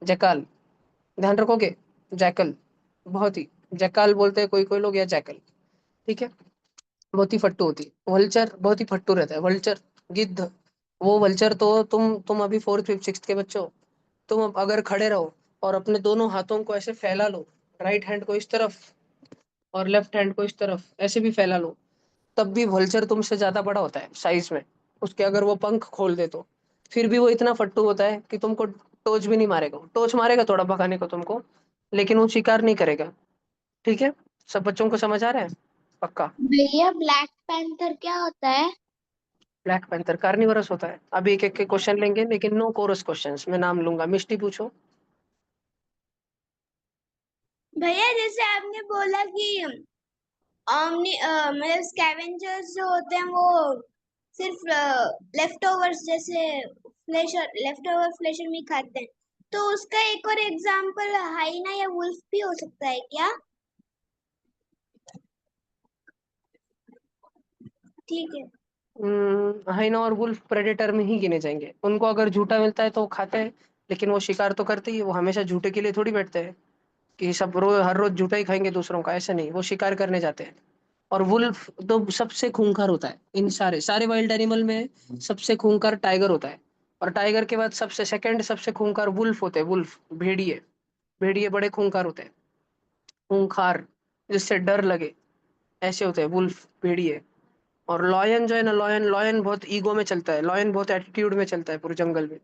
जकाल। ध्यान रखोगे। जैकल, बहुत ही, जैकाल बोलते हैं कोई लोग, या जैकल, ठीक है। बहुत ही फट्टू होती है। वल्चर बहुत ही फट्टू रहता है। वल्चर, गिद्ध, वो वल्चर तो तुम अभी फोर्थ फिफ्थ सिक्स के बच्चे हो। तुम अब अगर खड़े रहो और अपने दोनों हाथों को ऐसे फैला लो, राइट हैंड को इस तरफ और लेफ्ट हैंड को इस तरफ ऐसे भी फैला लो, तब भी वल्चर तुमसे ज्यादा बड़ा होता है साइज में। उसके अगर वो पंख खोल दे तो फिर भी वो इतना फट्टू होता है कि तुमको टोच भी नहीं मारेगा। टोच मारेगा थोड़ा भगाने को तुमको, लेकिन वो शिकार नहीं करेगा। ठीक है, सब बच्चों को समझ आ रहा है? पक्का। भैया ब्लैक पैंथर क्या होता है? ब्लैक पैंथर कार्निवरस होता है। अभी एक एक के क्वेश्चन लेंगे, लेकिन नो कोरस क्वेश्चंस, मैं नाम लूंगा। मिष्टी पूछो। भैया जैसे आपने बोला कि ओमनी मतलब स्कैवेंजर्स जो होते हैं वो सिर्फ लेफ्ट ओवर्स जैसे फ्लेश लेफ्ट ओवर फ्लेश में खाते हैं, तो उसका एक और एग्जांपल हाइना या वुल्फ भी हो सकता है क्या? ठीक है। हाइना और वुल्फ प्रेडेटर में ही गिने जाएंगे। उनको अगर झूठा मिलता है तो वो खाते हैं, लेकिन वो शिकार तो करते ही है। वो हमेशा झूठे के लिए थोड़ी बैठते हैं कि सब रोज हर रोज झूठा ही खाएंगे दूसरों का, ऐसा नहीं। वो शिकार करने जाते हैं। और वुल्फ तो सबसे खूंखार होता है इन सारे सारे वाइल्ड एनिमल में। सबसे खूंखार टाइगर होता है, और टाइगर के बाद सबसे सेकंड सबसे खूंखार वुल्फ होते हैं। वुल्फ, भेड़िए। भेड़िए बड़े खूंखार होते हैं, खूंखार, जिससे डर लगे, ऐसे होते हैं वुल्फ, भेड़िए। और लॉयन जो है ना, लॉयन लॉयन बहुत ईगो में चलता है। लॉयन बहुत एटीट्यूड में चलता है पूरे जंगल में।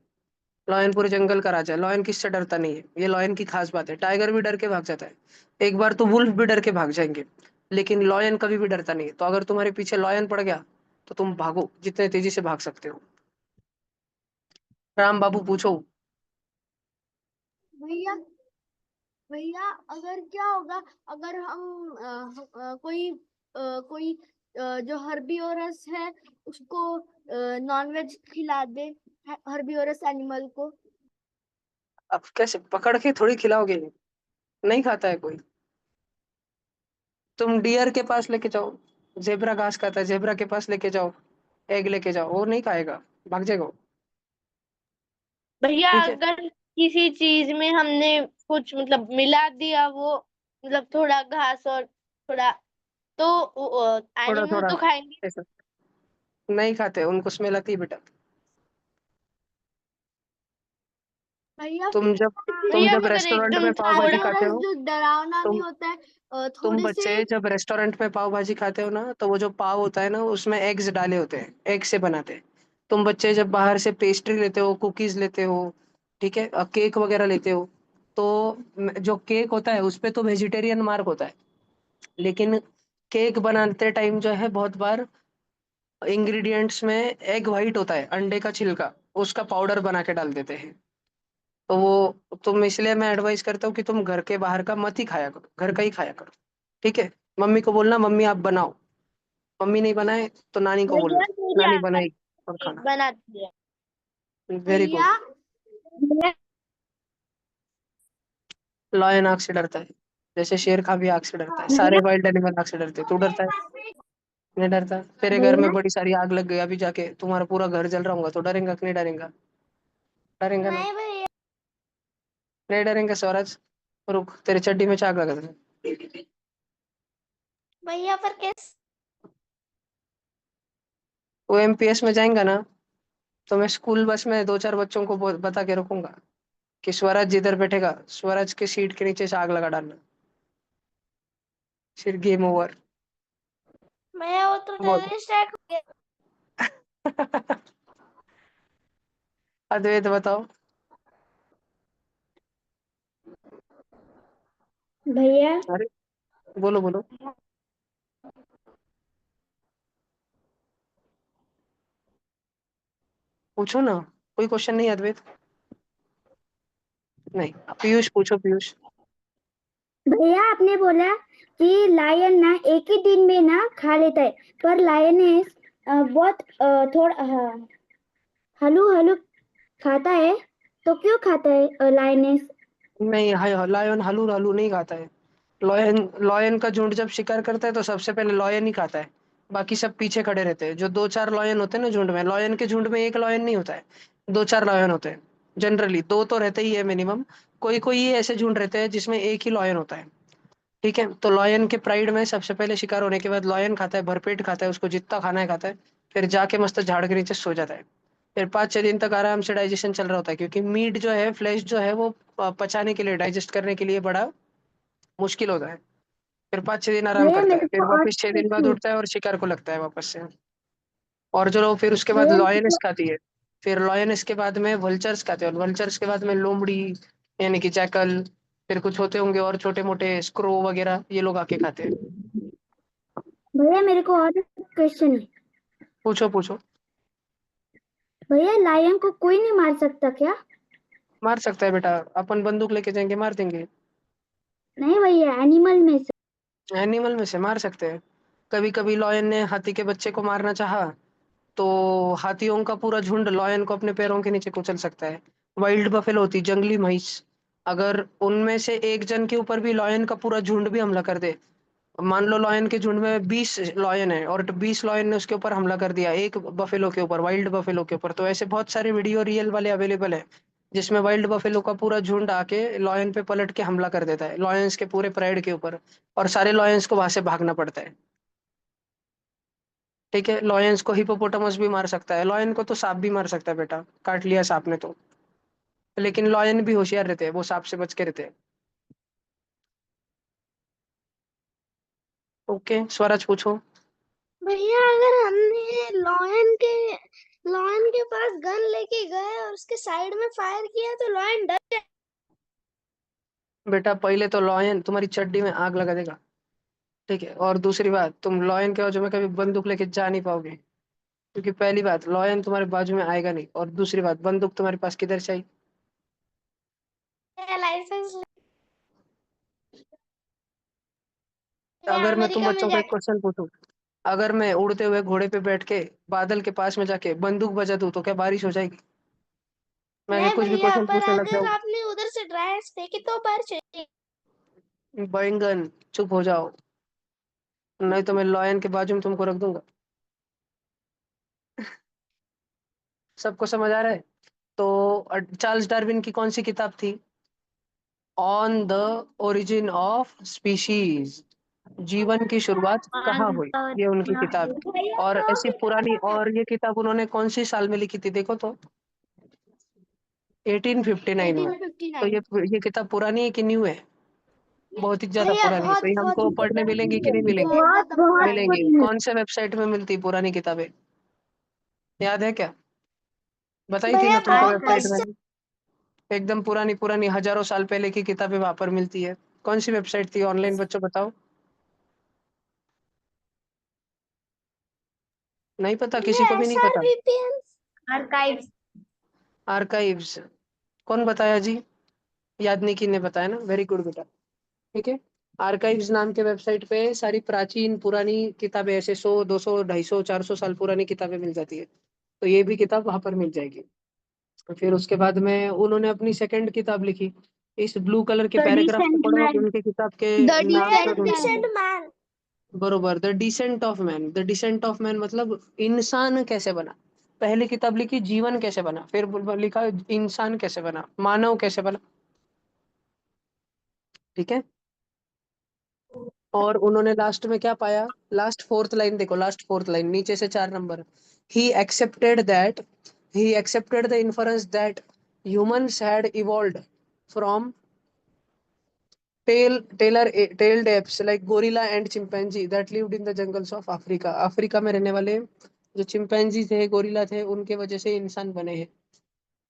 लॉयन पूरे जंगल का राजा है। लॉयन किससे डरता नहीं है, ये लॉयन की खास बात है। टाइगर भी डर के भाग जाता है एक बार, तो वुल्फ भी डर के भाग जाएंगे, लेकिन लॉयन कभी भी डरता नहीं है। तो अगर तुम्हारे पीछे लॉयन पड़ गया तो तुम भागो जितने तेजी से भाग सकते हो। राम बाबू पूछो। भैया भैया अगर क्या होगा अगर हम कोई जो हर्बीवोरस है उसको नॉनवेज खिला दे, हर्बीवोरस एनिमल को? अब कैसे पकड़ के थोड़ी खिलाओगे, नहीं खाता है कोई। तुम डियर के पास लेके जाओ, जेबरा घास खाता है, जेबरा के पास लेके जाओ, एग लेके जाओ, वो नहीं खाएगा, भाग जाएगा वो। भैया ठीक है, अगर किसी चीज में हमने कुछ मतलब मिला दिया, वो मतलब थोड़ा घास और थोड़ा, तो थोड़ा एनिमल थोड़ा तो खाएंगे। ऐसा नहीं खाते, उनको स्मेल आती है बेटा। भैया तुम जब तुम भैया जब मगर रेस्टोरेंट एकदम में पाव भाजी थोड़ा। खाते हर्बीवोरस हो, जो डरावना नहीं तुम होता है, तुम थोड़े से। बच्चे जब रेस्टोरेंट में पाव भाजी खाते हो ना, तो वो जो पाव होता है ना, उसमें एग्स डाले होते हैं, एग से बनाते हैं। तुम बच्चे जब बाहर से पेस्ट्री लेते हो, कुकीज लेते हो, ठीक है, केक वगैरह लेते हो, तो जो केक होता है उस पे तो वेजिटेरियन मार्क होता है, लेकिन केक बनाते टाइम जो है बहुत बार इंग्रेडिएंट्स में एग वाइट होता है, अंडे का छिलका, उसका पाउडर बना के डाल देते हैं। तो वो तुम, इसलिए मैं एडवाइस करता हूँ कि तुम घर के बाहर का मत ही खाया करो, घर का ही खाया करो। ठीक है, मम्मी को बोलना मम्मी आप बनाओ, मम्मी नहीं बनाए तो नानी को भैया बोलना, मेरी नानी आवाज बनाई और केक खाना। बनाती है। वेरी भैया गुड। भैया लॉयन आग से डरता है, जैसे शेर का भी आग से डरता है। सारे भैया वाइल्ड एनिमल आग से डरते हैं। तू डरता है? नहीं डरता। तेरे घर में भैया बड़ी सारी आग लग गई अभी जाके, तुम्हारा पूरा घर जल रहा होगा, तो डरेगा कि नहीं डरेगा? डरेगा ना? नहीं भैया। नहीं डरेंगे स्वराज? रुक, तेरे चड्डी में चाक लगा था। भैया पर कैसे? वो एमपीएस में जाएगा ना, तो मैं स्कूल बस में दो चार बच्चों को बता के रखूंगा कि स्वराज जिधर बैठेगा, स्वराज के सीट के नीचे से आग लगा डालना, फिर गेम ओवर। भैया वो तो बोल। टेररिस्ट अटैक हो गया। अद्वैत बताओ। भैया अरे बोलो बोलो, पूछो ना। कोई क्वेश्चन नहीं है अद्वैत? नहीं, पीयूष पूछो, पीयूष। भैया आपने बोला कि लायन ना एक ही दिन में ना खा लेता है, पर लायनेस बहुत थोड़ा हलू हलू खाता है, तो क्यों खाता है लायनेस? नहीं, हाय लायन हलू हलू नहीं खाता है। लॉयन लॉयन का झुंड जब शिकार करता है तो सबसे पहले लॉयन ही खाता है, बाकी सब पीछे खड़े रहते हैं। जो दो चार लॉयन होते हैं ना झुंड में, लॉयन के झुंड में एक लॉयन नहीं होता है, दो चार लॉयन होते हैं। जनरली 2 तो रहते ही है मिनिमम। कोई कोई ही ऐसे झुंड रहते हैं जिसमें एक ही लॉयन होता है। ठीक है, तो लॉयन के प्राइड में सबसे पहले शिकार होने के बाद लॉयन खाता है, भरपेट खाता है, उसको जितना खाना है खाता है। फिर जाके मस्त झाड़ के नीचे सो जाता है। फिर 5-6 दिन तक आराम से डाइजेशन चल रहा होता है, क्योंकि मीट जो है, फ्लैश जो है, वो पचाने के लिए, डाइजेस्ट करने के लिए बड़ा मुश्किल होता है। फिर 5-6 दिन आराम भैया करता है, मेरे फिर को और वापस 6 दिन बाद पूछनी उठता है और शिकार को लगता है वापस से। और जो लोग फिर उसके बाद भैया मेरे लॉयनेस को खाती है। फिर लॉयनेस के बाद में वल्चर्स खाते हैं, और वल्चर्स के बाद में लोमड़ी, यानी कि जैकल। फिर कुछ होते होंगे और छोटे मोटे स्क्रो वगैरह, ये लोग आके खाते हैं। भैया मेरे को और क्वेश्चन है। पूछो पूछो। भैया लायन को कोई नहीं मार सकता क्या? मार सकता है बेटा, अपन बंदूक लेके जाएंगे, मार देंगे। नहीं भैया, एनिमल में से। एनिमल में से मार सकते हैं। कभी कभी लॉयन ने हाथी के बच्चे को मारना चाहा, तो हाथियों का पूरा झुंड लॉयन को अपने पैरों के नीचे कुचल सकता है। वाइल्ड बफेलो होती, जंगली भैंस, अगर उनमें से एक जन के ऊपर भी लॉयन का पूरा झुंड भी हमला कर दे। मान लो लॉयन के झुंड में 20 लॉयन है, और 20 लॉयन ने उसके ऊपर हमला कर दिया एक बफेलो के ऊपर, वाइल्ड बफेलो के ऊपर, तो ऐसे बहुत सारे वीडियो रियल वाले अवेलेबल है, जिसमें वाइल्ड बफेलो का पूरा झुंड आके लॉयन पे पलट के हमला कर देता है, लॉयंस के पूरे प्राइड के ऊपर। और सारे लॉयंस को वहां से भागना पड़ता है। ठीक है, लॉयंस को हिपोपोटामस भी मार सकता है, लॉयन को तो सांप भी मार सकता है बेटा, काट लिया सांप ने तो। लेकिन लॉयन भी होशियार रहते हैं, वो सांप से बच के रहते हैं। ओके, स्वराज पूछो। भैया अगर हमने लॉयन के पास गन लेके गए और उसके साइड में फायर किया तो लॉयन डर जाए। बेटा पहले तो लॉयन तुम्हारी चड्डी में आग लगा देगा। ठीक है, और दूसरी बात, तुम लॉयन के बाजू में कभी बंदूक लेके जा नहीं पाओगे, क्योंकि पहली बात, लॉयन तुम्हारे बाजू में आएगा नहीं, और दूसरी बात, बंदूक तुम्हारे पास किधर से आई? लाइसेंस अगर मैं तुम अमेरिका में बच्चों को एक जाके। क्वेश्चन पूछूं, अगर मैं उड़ते हुए घोड़े पे बैठ के बादल के पास में जाके बंदूक बजा दूं, तो क्या बारिश हो जाएगी? मैं नहीं कुछ भी भैया, क्वेश्चन पर पूछने लग अगर जाऊं। आपने उधर से ड्राई फेंकी तो बारिश होगी। बैंगन, चुप हो जाओ, नहीं तो मैं लॉयन के बाजू में तुमको रख दूंगा। सबको समझ आ रहा है? तो चार्ल्स डार्विन की कौन सी किताब थी? On the origin of species, जीवन की शुरुआत कहाँ हुई, ये उनकी किताब है। भैया और तो ऐसी पुरानी, और ये किताब उन्होंने कौन सी साल में लिखी थी, देखो तो, 1859 में। तो 1859। ये किताब पुरानी है कि न्यू है? बहुत ही ज्यादा भैया पुरानी है, तो बहुत ये बहुत हमको पढ़ने मिलेंगी कि नहीं मिलेंगी? बहुत ज्यादा बहुत पुरानी। मिलेंगी। पुरानी। कौन से वेबसाइट में मिलती पुरानी किताबें, याद है क्या? बताई थी भैया ना तुमको बहुत वेबसाइट बस। में। एकदम पुरानी पुरानी, हजारों साल पहले की किताबें वहां पर मिलती है। कौन सी वेबसाइट थी ऑनलाइन, बच्चों बताओ। नहीं पता, किसी भैया को भी नहीं पता? SRVPN। आर्काइव्स। आर्काइव्स। कौन बताया जी? याद नहीं किसने बताया ना, वेरी गुड बेटा। ठीक है, आर्काइव्स नाम के वेबसाइट पे सारी प्राचीन पुरानी किताबें, ऐसे 100, 200, 250, 400 साल पुरानी किताबें मिल जाती है। तो ये भी किताब वहां पर मिल जाएगी। फिर उसके बाद में उन्होंने अपनी सेकंड किताब लिखी। इस ब्लू कलर के द पैराग्राफ को डिसेंट पढ़ो, मैन। उनके किताब के द नाम डिसेंट का डिसेंट मैन। बरोबर, the descent of man. The descent of man मतलब इंसान कैसे बना। पहली किताब लिखी जीवन कैसे बना, फिर लिखा इंसान कैसे बना, मानव कैसे बना। ठीक है, और उन्होंने लास्ट में क्या पाया? लास्ट फोर्थ लाइन देखो, लास्ट फोर्थ लाइन नीचे से 4 number. He accepted that, he accepted the inference that humans had evolved from tailed apes like gorilla and chimpanzee that lived in the jungles of Africa। Africa में रहने वाले जो chimpanzee थे, gorilla थे, उनके वजह से इंसान बने हैं।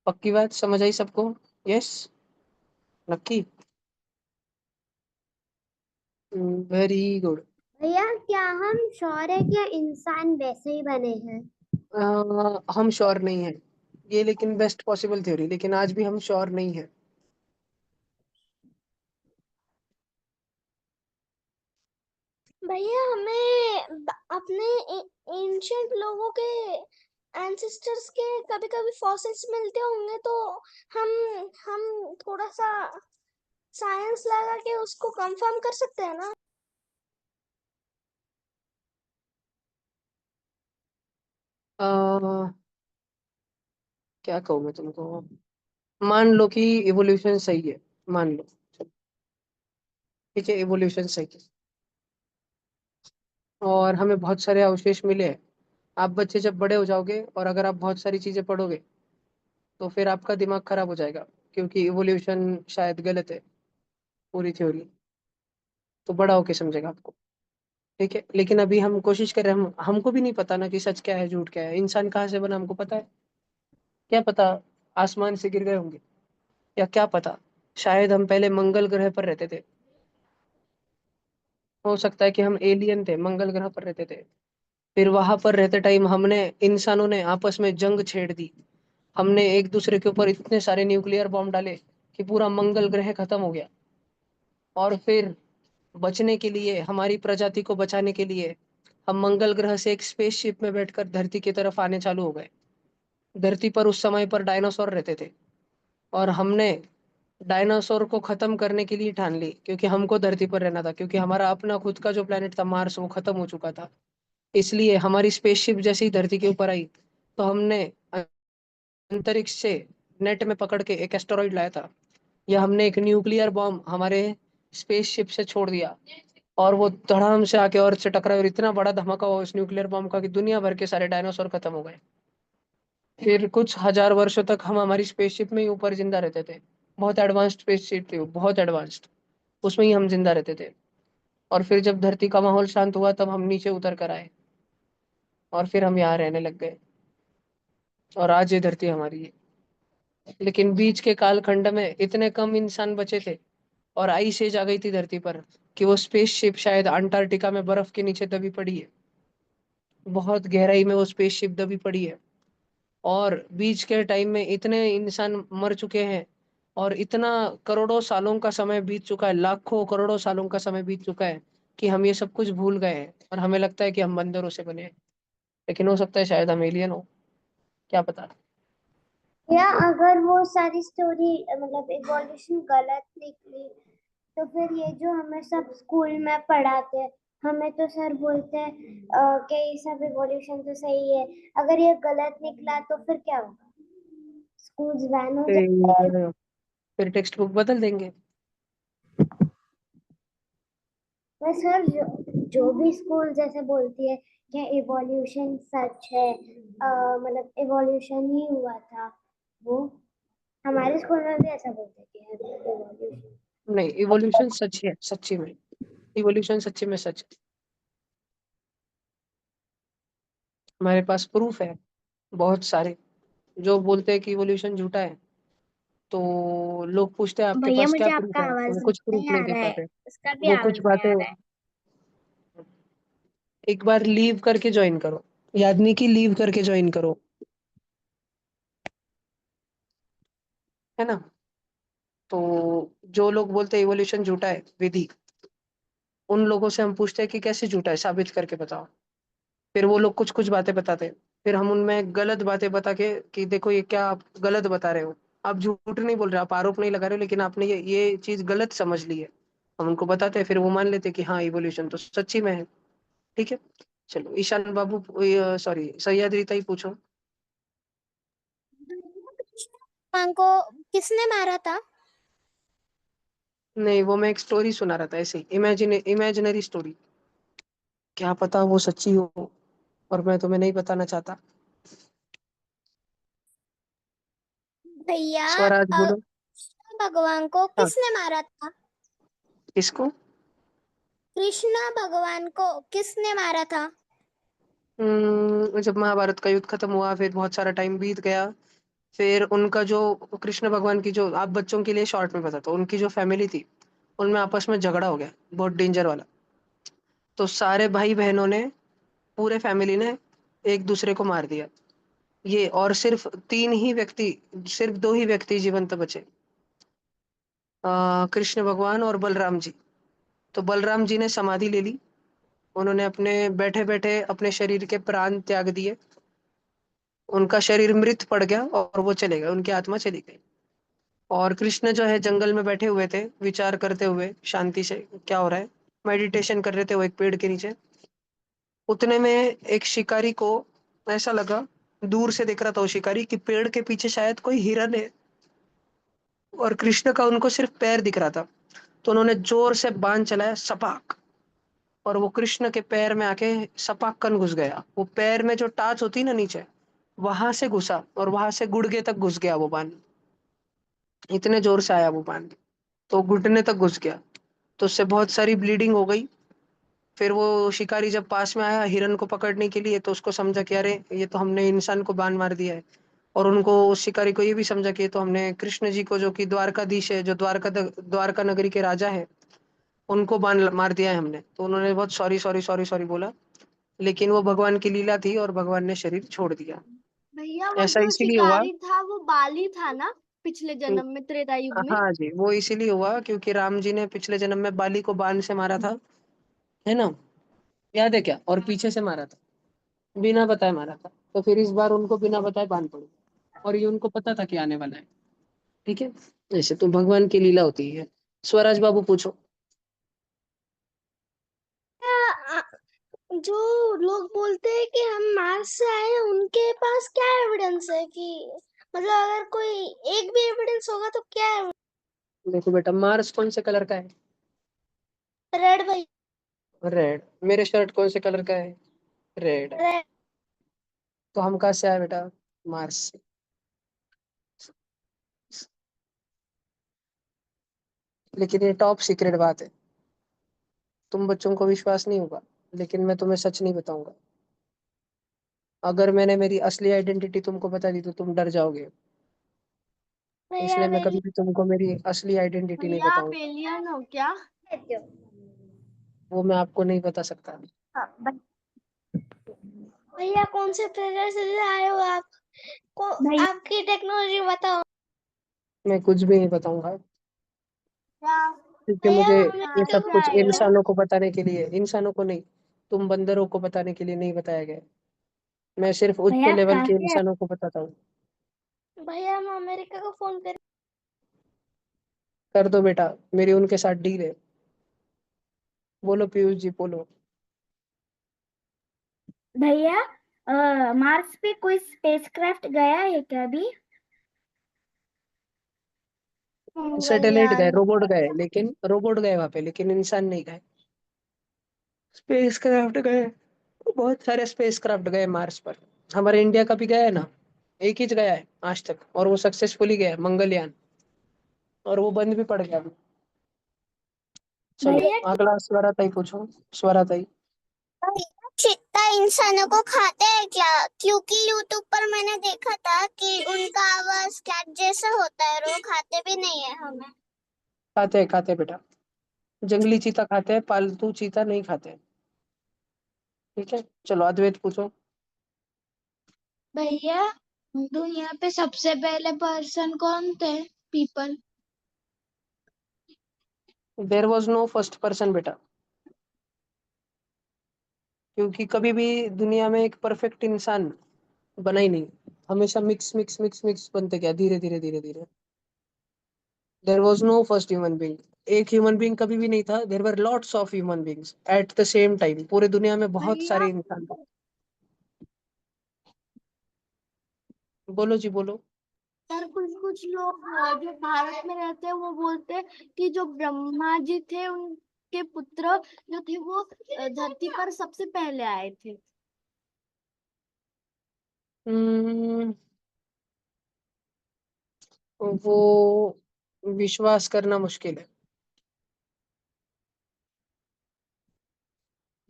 पक्की बात, समझ आई सबको? यस, नक्की, वेरी गुड। भैया क्या हम श्योर है कि इंसान वैसे ही बने हैं? हम श्योर नहीं है ये, लेकिन बेस्ट पॉसिबल थ्योरी, लेकिन आज भी हम श्योर नहीं है। भैया हमें अपने एंशियंट लोगों के एंसेस्टर्स के कभी कभी फॉसिल्स मिलते होंगे, तो हम थोड़ा सा साइंस लगा के उसको कंफर्म कर सकते हैं ना। अह, क्या कहूँ मैं तुमको, मान लो कि इवोल्यूशन सही है, मान लो, ठीक है, इवोल्यूशन सही है और हमें बहुत सारे अवशेष मिले हैं। आप बच्चे जब बड़े हो जाओगे और अगर आप बहुत सारी चीजें पढ़ोगे तो फिर आपका दिमाग खराब हो जाएगा, क्योंकि इवोल्यूशन शायद गलत है पूरी थ्योरी। तो बड़ा होके समझेगा आपको, ठीक है। लेकिन अभी हम कोशिश कर रहे हैं, हमको भी नहीं पता ना कि सच क्या है झूठ क्या है। इंसान कहाँ से बना हमको पता है क्या? पता आसमान से गिर गए होंगे, या क्या पता शायद हम पहले मंगल ग्रह पर रहते थे। हो सकता है कि हम एलियन थे, मंगल ग्रह पर रहते थे। फिर वहां पर रहते टाइम हमने, इंसानों ने आपस में जंग छेड़ दी। हमने एक दूसरे के ऊपर इतने सारे न्यूक्लियर बॉम्ब डाले कि पूरा मंगल ग्रह खत्म हो गया। और फिर बचने के लिए, हमारी प्रजाति को बचाने के लिए, हम मंगल ग्रह से एक स्पेसशिप में बैठकर धरती की तरफ आने चालू हो गए। धरती पर उस समय पर डायनासोर रहते थे और हमने डायनासोर को खत्म करने के लिए ठान ली, क्योंकि हमको धरती पर रहना था, क्योंकि हमारा अपना खुद का जो प्लेनेट था मार्स वो खत्म हो चुका था। इसलिए हमारी स्पेसशिप जैसे ही धरती के ऊपर आई तो हमने अंतरिक्ष से नेट में पकड़ के एक एस्टेरॉइड लाया था, या हमने एक न्यूक्लियर बॉम्ब हमारे स्पेसशिप से छोड़ दिया और वो धड़ाम से आके और से टकराया और इतना बड़ा धमाका हुआ उस न्यूक्लियर बॉम्ब का कि दुनिया भर के सारे डायनासोर खत्म हो गए। फिर कुछ हजार वर्षों तक हम हमारी स्पेसशिप में ही ऊपर जिंदा रहते थे। बहुत एडवांस्ड स्पेसशिप थी वो, बहुत एडवांस्ड। उसमें ही हम जिंदा रहते थे। और फिर जब धरती का माहौल शांत हुआ तब हम नीचे उतर कर आए और फिर हम यहाँ रहने लग गए और आज ये धरती हमारी है। लेकिन बीच के कालखंड में इतने कम इंसान बचे थे और आइस एज आ गई थी धरती पर कि वो स्पेसशिप शायद अंटार्कटिका में बर्फ के नीचे दबी पड़ी है। बहुत गहराई में वो स्पेसशिप दबी पड़ी है। और बीच के टाइम में इतने इंसान मर चुके हैं और इतना करोड़ों सालों का समय बीत चुका है, लाखों करोड़ों सालों का समय बीत चुका है कि हम ये सब कुछ भूल गए हैं और हमें लगता है कि हम बंदरों से बने हैं। लेकिन हो सकता है शायद हम एलियन हो, क्या पता। या अगर वो सारी स्टोरी मतलब इवोल्यूशन गलत निकली तो फिर ये जो हमें सब स्कूल में पढ़ाते हैं, हमें तो सर बोलते हैं कि ये सब इवोल्यूशन तो सही है। अगर ये गलत निकला तो फिर क्या होगा? स्कूल्स बैन हो जाएंगे। फिर फिर टेक्स्ट बुक बदल देंगे। पर सर जो भी स्कूल जैसे बोलती है कि इवोल्यूशन सच है, मतलब इवोल्यूशन ही हुआ था, वो हमारे स्कूल में भी ऐसा बोलते हैं कि इवोल्यूशन। नहीं, इवोल्यूशन सच है, सच्ची में इवोल्यूशन सच्ची में सच है। हमारे पास प्रूफ है बहुत सारे। जो बोलते हैं कि इवोल्यूशन झूठा है तो लोग पूछते हैं आपके भैया पास क्या मुझे प्रूफ आपका है, आवाज वो कुछ प्रूफ नहीं नहीं आ दे रहा है। पाते। उसका भी वो आवाज कुछ नहीं बातें, आ रहा है। एक बार लीव करके ज्वाइन करो, याद नहीं कि लीव करके ज्वाइन करो, है ना। तो जो लोग बोलते हैं इवोल्यूशन झूठा है विधि, उन लोगों से हम पूछते हैं कि कैसे झूठा है, साबित करके बताओ। फिर वो लोग कुछ कुछ बातें बताते हैं। फिर हम उनमें गलत बातें बता के कि देखो ये क्या आप गलत बता रहे हो, आप झूठ नहीं बोल रहे, आप आरोप नहीं लगा रहे हो, लेकिन आपने ये चीज गलत समझ ली है। हम उनको बताते हैं, फिर वो मान लेते हैं कि हाँ इवोल्यूशन तो सच्ची में है। ठीक है। चलो ईशान बाबू, सॉरी सह्याद्री ताई पूछो। भगवान को किसने मारा था? नहीं, वो मैं एक स्टोरी सुना रहा था, ऐसे ही इमेजिनरी स्टोरी। क्या पता वो सच्ची हो और मैं तुम्हें नहीं बताना चाहता। भैया स्वराज बोलो। कृष्ण भगवान को हाँ, किसने मारा था? किसको? कृष्ण भगवान को किसने मारा था? जब महाभारत का युद्ध खत्म हुआ फिर बहुत सारा टाइम बीत गया। फिर उनका जो, कृष्ण भगवान की जो, आप बच्चों के लिए शॉर्ट में बताता हूँ, उनकी जो फैमिली थी उनमें आपस में झगड़ा हो गया, बहुत डेंजर वाला। तो सारे भाई बहनों ने, पूरे फैमिली ने एक दूसरे को मार दिया। ये और सिर्फ तीन ही व्यक्ति, सिर्फ दो ही व्यक्ति जीवंत बचे, कृष्ण भगवान और बलराम जी। तो बलराम जी ने समाधि ले ली। उन्होंने अपने बैठे बैठे अपने शरीर के प्राण त्याग दिए। उनका शरीर मृत पड़ गया और वो चले गए, उनकी आत्मा चली गई। और कृष्ण जो है जंगल में बैठे हुए थे विचार करते हुए शांति से, क्या हो रहा है, मेडिटेशन कर रहे थे वो एक पेड़ के नीचे। उतने में एक शिकारी को ऐसा लगा, दूर से देख रहा था वो शिकारी कि पेड़ के पीछे शायद कोई हिरन है। और कृष्ण का उनको सिर्फ पैर दिख रहा था। तो उन्होंने जोर से बाण चलाया, सपाक, और वो कृष्ण के पैर में आके सपाक कन घुस गया। वो पैर में जो टाच होती ना नीचे, वहां से घुसा और वहां से गुड़गे तक घुस गया वो बाण। इतने जोर से आया वो बाण, तो घुटने तक घुस गया। तो उससे बहुत सारी ब्लीडिंग हो गई। फिर वो शिकारी जब पास में आया हिरन को पकड़ने के लिए, तो उसको समझा कि अरे ये तो हमने इंसान को बाण मार दिया है। और उनको, उस शिकारी को ये भी समझा कि ये तो हमने कृष्ण जी को, जो कि द्वारकाधीश है, जो द्वारका नगरी के राजा है, उनको बाण मार दिया है हमने। तो उन्होंने बहुत सॉरी सॉरी सॉरी सॉरी बोला, लेकिन वो भगवान की लीला थी और भगवान ने शरीर छोड़ दिया। भैया वो ऐसा जो इसीलिए हुआ। शिकारी था वो बाली था ना, पिछले जन्म में त्रेता युग में। हाँ जी, वो इसीलिए हुआ क्योंकि राम जी ने पिछले जन्म में बाली को बाण से मारा था, है ना? याद है क्या? और पीछे से मारा था, बिना बताए मारा था। तो फिर इस बार उनको बिना बताए बांध पड़ी, और ये उनको पता था कि आने वाला है। ठीक है, ऐसे तो भगवान की लीला होती है। स्वराज बाबू पूछो। आ- जो लोग बोलते हैं कि हम मार्स से आए हैं, उनके पास क्या एविडेंस है कि मतलब अगर कोई एक भी एविडेंस होगा तो क्या है? देखो बेटा, मार्स कौन से कलर का है? रेड भाई, रेड। मेरे शर्ट कौन से कलर का है? रेड है। रेड। तो हम कहाँ से आए बेटा? मार्स से। लेकिन ये टॉप सीक्रेट बात है, तुम बच्चों को विश्वास नहीं होगा, लेकिन मैं तुम्हें सच नहीं बताऊंगा। अगर मैंने मेरी असली आइडेंटिटी तुमको बता दी तो तुम डर जाओगे। भैया इसलिए मैं कभी भी तुमको मेरी असली आइडेंटिटी नहीं भैया आप बताऊंगा। एलियन हो क्या? वो मैं आपको नहीं बता सकता। भैया कौन से प्लेनेट से आए हो आप? भैया आपकी टेक्नोलॉजी बताओ। मैं कुछ भी नहीं बताऊंगा, क्योंकि भैया मुझे हम ये अमेरिका सब से कुछ आए हैं। इंसानों को बताने के लिए, इंसानों को नहीं, तुम बंदरों को बताने के लिए नहीं बताया गया है। मैं सिर्फ उच्च भैया आप लेवल कहाँ के से आए? इंसानों को बताता हूँ। भैया हम अमेरिका को फोन करें? कर दो बेटा, मेरी उनके साथ डील है। बोलो पीयूष जी, बोलो। भैया मार्स पे कोई स्पेसक्राफ्ट गया है क्या अभी? सैटेलाइट गए, रोबोट गए, लेकिन रोबोट गए वहां पे, लेकिन इंसान नहीं गए। स्पेस क्राफ्ट गए, बहुत सारे स्पेस क्राफ्ट गए मार्स पर। हमारे इंडिया का भी गया है ना, एक ही गया है आज तक, और वो सक्सेसफुली गया है, मंगलयान। और वो बंद भी पड़ गया अभी। चलो भैया अगला स्वराताई पूछो। स्वराताई। चीता इंसानों को खाते हैं क्या? क्योंकि यूट्यूब पर मैंने देखा था कि उनका आवाज कैट जैसा होता है और वो खाते भी नहीं है हमें। खाते हैं, खाते हैं बेटा। जंगली चीता खाते हैं, पालतू चीता नहीं खाते हैं। ठीक है, चलो अद्वैत पूछो। भैया दुनिया पे सबसे पहले पर्सन कौन थे? People. There was no first person बेटा, क्योंकि कभी भी दुनिया में एक परफेक्ट इंसान बना ही नहीं। हमेशा मिक्स मिक्स मिक्स मिक्स बनते गया, धीरे धीरे धीरे धीरे। There was no first human being. एक ह्यूमन बीइंग कभी भी नहीं था। There were lots of human beings at the same time. पूरे दुनिया में बहुत भैया सारे इंसान थे। बोलो जी, बोलो। यार कुछ कुछ लोग जो भारत में रहते हैं वो बोलते हैं कि जो ब्रह्मा जी थे उनके पुत्र जो थे वो धरती पर सबसे पहले आए थे। हम्म, वो विश्वास करना मुश्किल है।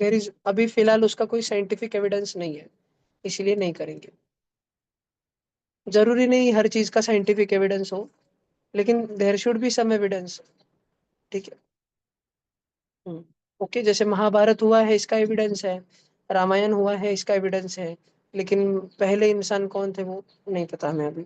देर इज, अभी फिलहाल उसका कोई साइंटिफिक एविडेंस नहीं है, इसलिए नहीं करेंगे। जरूरी नहीं हर चीज का साइंटिफिक एविडेंस हो, लेकिन there should be some evidence. ठीक है। ओके, जैसे महाभारत हुआ है इसका एविडेंस है, रामायण हुआ है इसका एविडेंस है, लेकिन पहले इंसान कौन थे वो नहीं पता हमें अभी।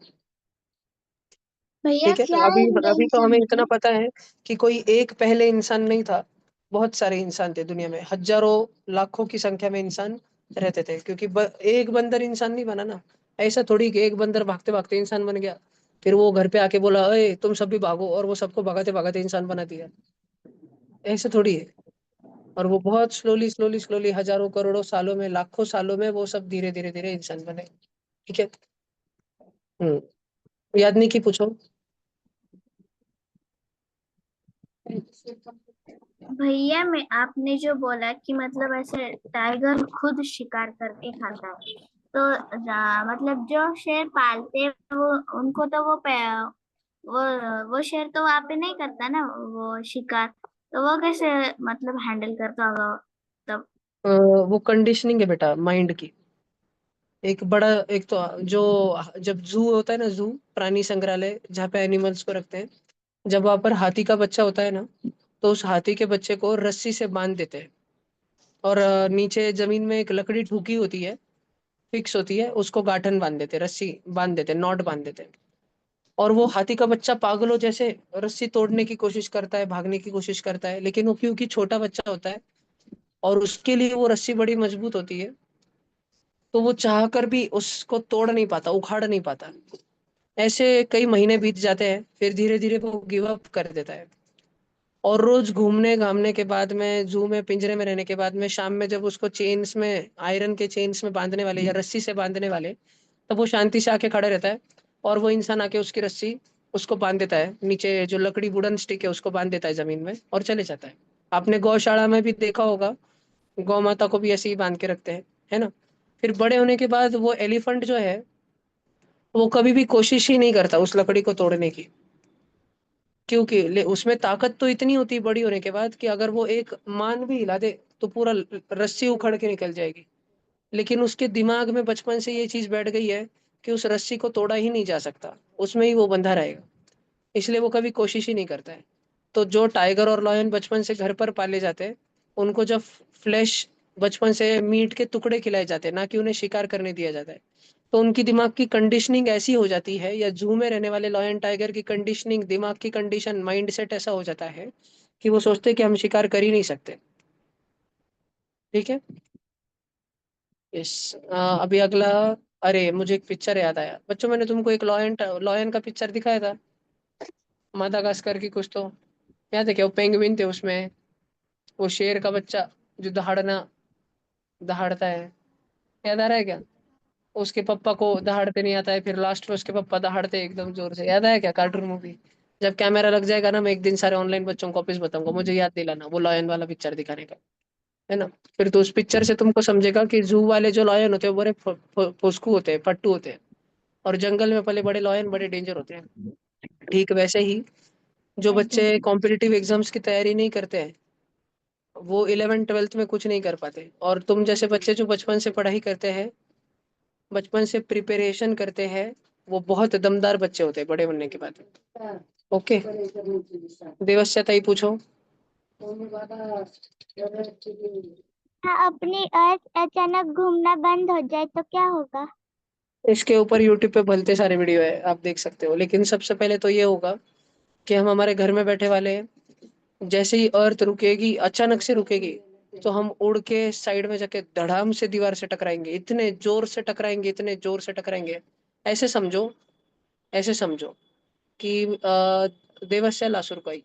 भैया ठीक है, क्या अभी अभी एविडेंस तो है हमें इतना मतलब? पता है कि कोई एक पहले इंसान नहीं था। बहुत सारे इंसान थे दुनिया में, हजारों लाखों की संख्या में इंसान रहते थे, क्योंकि एक बंदर इंसान नहीं बना ना। ऐसा थोड़ी कि एक बंदर भागते भागते इंसान बन गया, फिर वो घर पे आके बोला अरे तुम सब भी भागो, और वो सबको भगाते भगाते इंसान बना दिया। ऐसे थोड़ी है। और वो बहुत स्लोली स्लोली स्लोली, हजारों करोड़ों सालों में, लाखों सालों में, वो सब धीरे धीरे धीरे इंसान बने। ठीक है। याद नहीं की पूछो। भैया मैं आपने जो बोला कि मतलब ऐसे टाइगर खुद शिकार करके खाता है, तो मतलब जो शेर पालते हैं वो उनको तो वो शेर तो वहां पे नहीं करता ना वो शिकार, तो वो कैसे मतलब हैंडल करता होगा तब। वो कंडीशनिंग है बेटा माइंड की। एक बड़ा, एक तो जो, जब जू होता है ना, जू प्राणी संग्रहालय जहाँ पे एनिमल्स को रखते हैं, जब वहां पर हाथी का बच्चा होता है ना, तो उस हाथी के बच्चे को रस्सी से बांध देते हैं। और नीचे जमीन में एक लकड़ी ठुकी होती है, फिक्स होती है, उसको गांठन बांध देते हैं, रस्सी बांध देते हैं, नॉट बांध देते हैं। और वो हाथी का बच्चा पागलों जैसे रस्सी तोड़ने की कोशिश करता है, भागने की कोशिश करता है, लेकिन वो क्योंकि छोटा बच्चा होता है और उसके लिए वो रस्सी बड़ी मजबूत होती है, तो वो चाह कर भी उसको तोड़ नहीं पाता, उखाड़ नहीं पाता। ऐसे कई महीने बीत जाते हैं, फिर धीरे धीरे वो गिव अप कर देता है। और रोज घूमने घामने के बाद में, जू में पिंजरे में रहने के बाद में, शाम में जब उसको चेन्स में, आयरन के चेन्स में बांधने वाले या रस्सी से बांधने वाले, तब वो शांति से आके खड़ा रहता है। और वो इंसान आके उसकी रस्सी उसको बांध देता है, नीचे जो लकड़ी वुडन स्टिक है उसको बांध देता है जमीन में और चले जाता है। आपने गौशाला में भी देखा होगा, गौ माता को भी ऐसे ही बांध के रखते हैं, है ना। फिर बड़े होने के बाद वो एलिफेंट जो है, वो कभी भी कोशिश ही नहीं करता उस लकड़ी को तोड़ने की। क्योंकि उसमें ताकत तो इतनी होती है बड़ी होने के बाद कि अगर वो एक मान भी हिला दे तो पूरा रस्सी उखड़ के निकल जाएगी। लेकिन उसके दिमाग में बचपन से ये चीज बैठ गई है कि उस रस्सी को तोड़ा ही नहीं जा सकता, उसमें ही वो बंधा रहेगा। इसलिए वो कभी कोशिश ही नहीं करता है। तो जो टाइगर और लॉयन बचपन से घर पर पाले जाते हैं, उनको जब फ्लैश, बचपन से मीट के टुकड़े खिलाए जाते हैं, ना कि उन्हें शिकार करने दिया जाता है, तो उनकी दिमाग की कंडीशनिंग ऐसी हो जाती है, या जू में रहने वाले लॉयन टाइगर की कंडीशनिंग, दिमाग की कंडीशन, माइंड सेट ऐसा हो जाता है कि वो सोचते हैं कि हम शिकार कर ही नहीं सकते। ठीक है। यस। अभी अगला। अरे मुझे एक पिक्चर याद आया बच्चों, मैंने तुमको एक लॉयन लॉयन का पिक्चर दिखाया था, मादागास्कर की कुछ तो। याद है क्या? वो पेंगुइन थे उसमें, वो शेर का बच्चा जो दहाड़ता है। याद आ रहा है क्या? उसके पप्पा को दहाड़ते नहीं आता है, फिर लास्ट में उसके पप्पा दहाड़ते हैं एकदम जोर से। याद आया क्या कार्टून मूवी? जब कैमरा लग जाएगा ना, मैं एक दिन सारे ऑनलाइन बच्चों को वापस बताऊंगा, मुझे याद दिलाना वो लॉयन वाला पिक्चर दिखाने का, है ना। फिर तो उस पिक्चर से तुमको समझेगा कि जू वाले जो लॉयन होते हैं वो बड़े फुसकू होते हैं, पट्टू होते हैं। और जंगल में पले बड़े लॉयन बड़े डेंजर होते हैं। ठीक वैसे ही जो बच्चे कॉम्पिटिटिव एग्जाम्स की तैयारी नहीं करते हैं, वो 11th 12th में कुछ नहीं कर पाते। और तुम जैसे बच्चे जो बचपन से पढ़ाई करते हैं, बचपन से प्रिपरेशन करते हैं, वो बहुत दमदार बच्चे होते हैं बड़े बनने के बाद। ओके। देवस्या ही पूछो। हाँ, अपनी अर्थ अचानक घूमना बंद हो जाए तो क्या होगा? इसके ऊपर यूट्यूब पे भलते सारे वीडियो है, आप देख सकते हो। लेकिन सबसे पहले तो ये होगा कि हम हमारे घर में बैठे वाले हैं, जैसे ही अर्थ रुकेगी, अचानक से रुकेगी, तो हम उड़ के साइड में जाके धड़ाम से दीवार से टकराएंगे, इतने जोर से टकराएंगे, इतने जोर से टकराएंगे। ऐसे समझो, ऐसे समझो कि देवस्य लासुर कोई,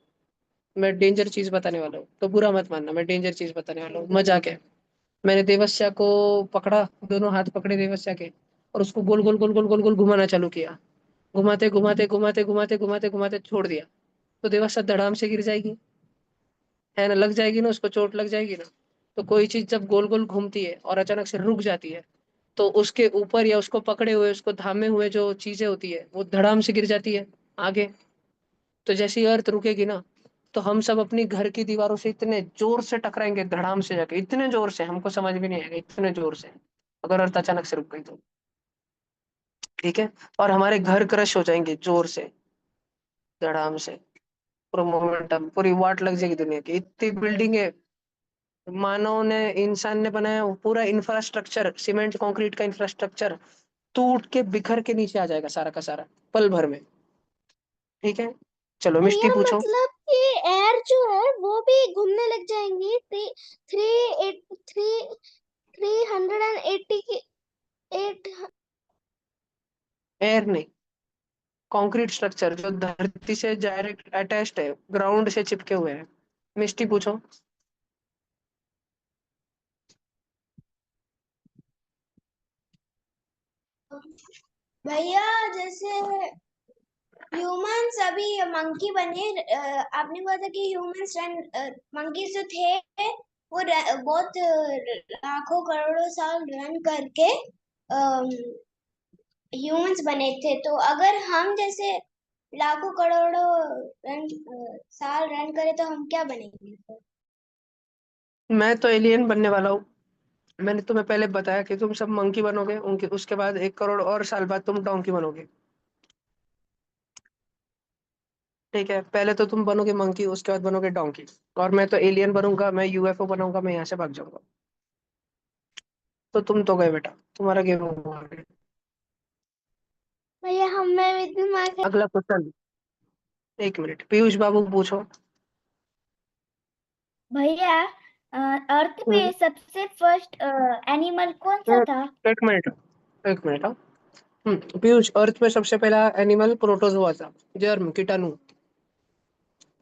मैं डेंजर चीज बताने वाला हूँ, तो बुरा मत मानना, मैं डेंजर चीज बताने वाला हूँ, मजाक है। मैंने देवस्या को पकड़ा, दोनों हाथ पकड़े देवस्या के, और उसको गोल गोल गोल गोल गोल गोल घुमाना चालू किया। घुमाते घुमाते घुमाते घुमाते घुमाते घुमाते छोड़ दिया, तो देवस्या धड़ाम से गिर जाएगी, है ना, लग जाएगी ना, उसको चोट लग जाएगी ना। तो कोई चीज जब गोल गोल घूमती है और अचानक से रुक जाती है, तो उसके ऊपर या उसको पकड़े हुए, उसको थामे हुए जो चीजें होती है, वो धड़ाम से गिर जाती है आगे। तो जैसे ही अर्थ रुकेगी ना, तो हम सब अपनी घर की दीवारों से इतने जोर से टकराएंगे, धड़ाम से जाके, इतने जोर से हमको समझ भी नहीं आएगा, इतने जोर से, अगर अर्थ अचानक से रुक गई तो। ठीक है। और हमारे घर क्रश हो जाएंगे जोर से, धड़ाम से, पूरा मोमेंटम, पूरी वाट लग जाएगी दुनिया की, इतनी बिल्डिंग है मानव ने, इंसान ने बनाया, वो पूरा इंफ्रास्ट्रक्चर, सीमेंट कंक्रीट का इंफ्रास्ट्रक्चर टूट के बिखर के नीचे आ जाएगा सारा का सारा, पल भर में। ठीक है। चलो मिष्टी भैया पूछो। मतलब कि एयर जो है वो भी घूमने लग जाएंगी, थ्री एट थ्री 380 की 8। एयर नहीं, कंक्रीट स्ट्रक्चर जो धरती से डायरेक्ट अटैच्ड है, ग्राउंड से चिपके हुए हैं। मिष्टी पूछो। भैया जैसे ह्यूमंस अभी मंकी बने। आपने बोला था कि ह्यूमंस मंकीज जो थे वो बहुत लाखों करोड़ों साल रन करके ह्यूमंस बने थे। तो अगर हम जैसे लाखों करोड़ों साल रन करें तो हम क्या बनेंगे फिर? मैं तो एलियन बनने वाला हूँ। मैंने तुम्हें पहले बताया कि तुम सब मंकी बनोगे, उनके उसके बाद 1 करोड़ और साल बाद तुम डोंकी बनोगे। ठीक है, पहले तो तुम बनोगे मंकी, उसके बाद बनोगे डोंकी। और मैं तो एलियन बनूंगा, मैं यूएफओ बनाऊंगा, मैं यहाँ से भाग जाऊंगा। तो तुम तो गए बेटा, तुम्हारा गेम ओवर। भैया हमें भी दिमाग है। अगला क्वेश्चन। 1 मिनट, पीयूष बाबू पूछो। भैया अर्थ पे हम्म, सबसे फर्स्ट एनिमल कौन सा एक था? एक मिनट, 1 मिनट। हाँ। पीयूष, अर्थ में सबसे पहला एनिमल प्रोटोजोआ था, जर्म, कीटाणु।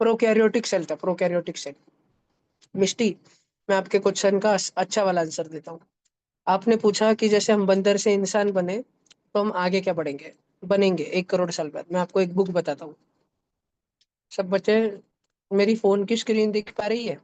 प्रोकैरियोटिक सेल था, प्रोकैरियोटिक सेल। मिष्टी, मैं आपके क्वेश्चन का अच्छा वाला आंसर देता हूँ। आपने पूछा कि जैसे हम बंदर से इंसान बने तो हम आगे क्या बढ़ेंगे, बनेंगे 1 करोड़ साल बाद। मैं आपको एक बुक बताता हूँ। सब बच्चे, मेरी फोन की स्क्रीन दिख पा रही है?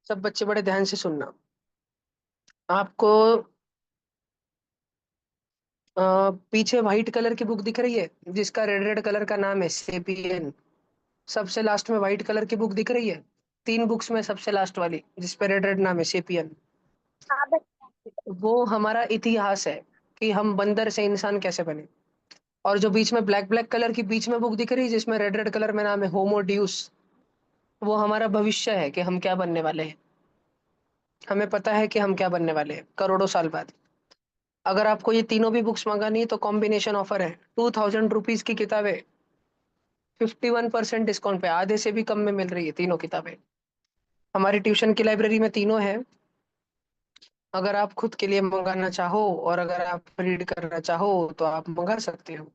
सब बच्चे बड़े ध्यान से सुनना। आपको पीछे व्हाइट कलर की बुक दिख रही है जिसका रेड रेड कलर का नाम है सेपियन? सबसे लास्ट में व्हाइट कलर की बुक दिख रही है, 3 बुक्स में सबसे लास्ट वाली जिसपे रेड रेड नाम है सेपियन। वो हमारा इतिहास है कि हम बंदर से इंसान कैसे बने। और जो बीच में ब्लैक ब्लैक कलर की बीच में बुक दिख रही है जिसमें रेड रेड कलर में नाम है होमोड्यूस, वो हमारा भविष्य है कि हम क्या बनने वाले हैं। हमें पता है कि हम क्या बनने वाले हैं करोड़ों साल बाद। अगर आपको ये तीनों भी बुक्स मंगानी है तो कॉम्बिनेशन ऑफर है, 2000 रुपीज की किताबें 51% डिस्काउंट पे, आधे से भी कम में मिल रही है तीनों किताबें। हमारी ट्यूशन की लाइब्रेरी में तीनों है। अगर आप खुद के लिए मंगाना चाहो और अगर आप रीड करना चाहो तो आप मंगा सकते हो।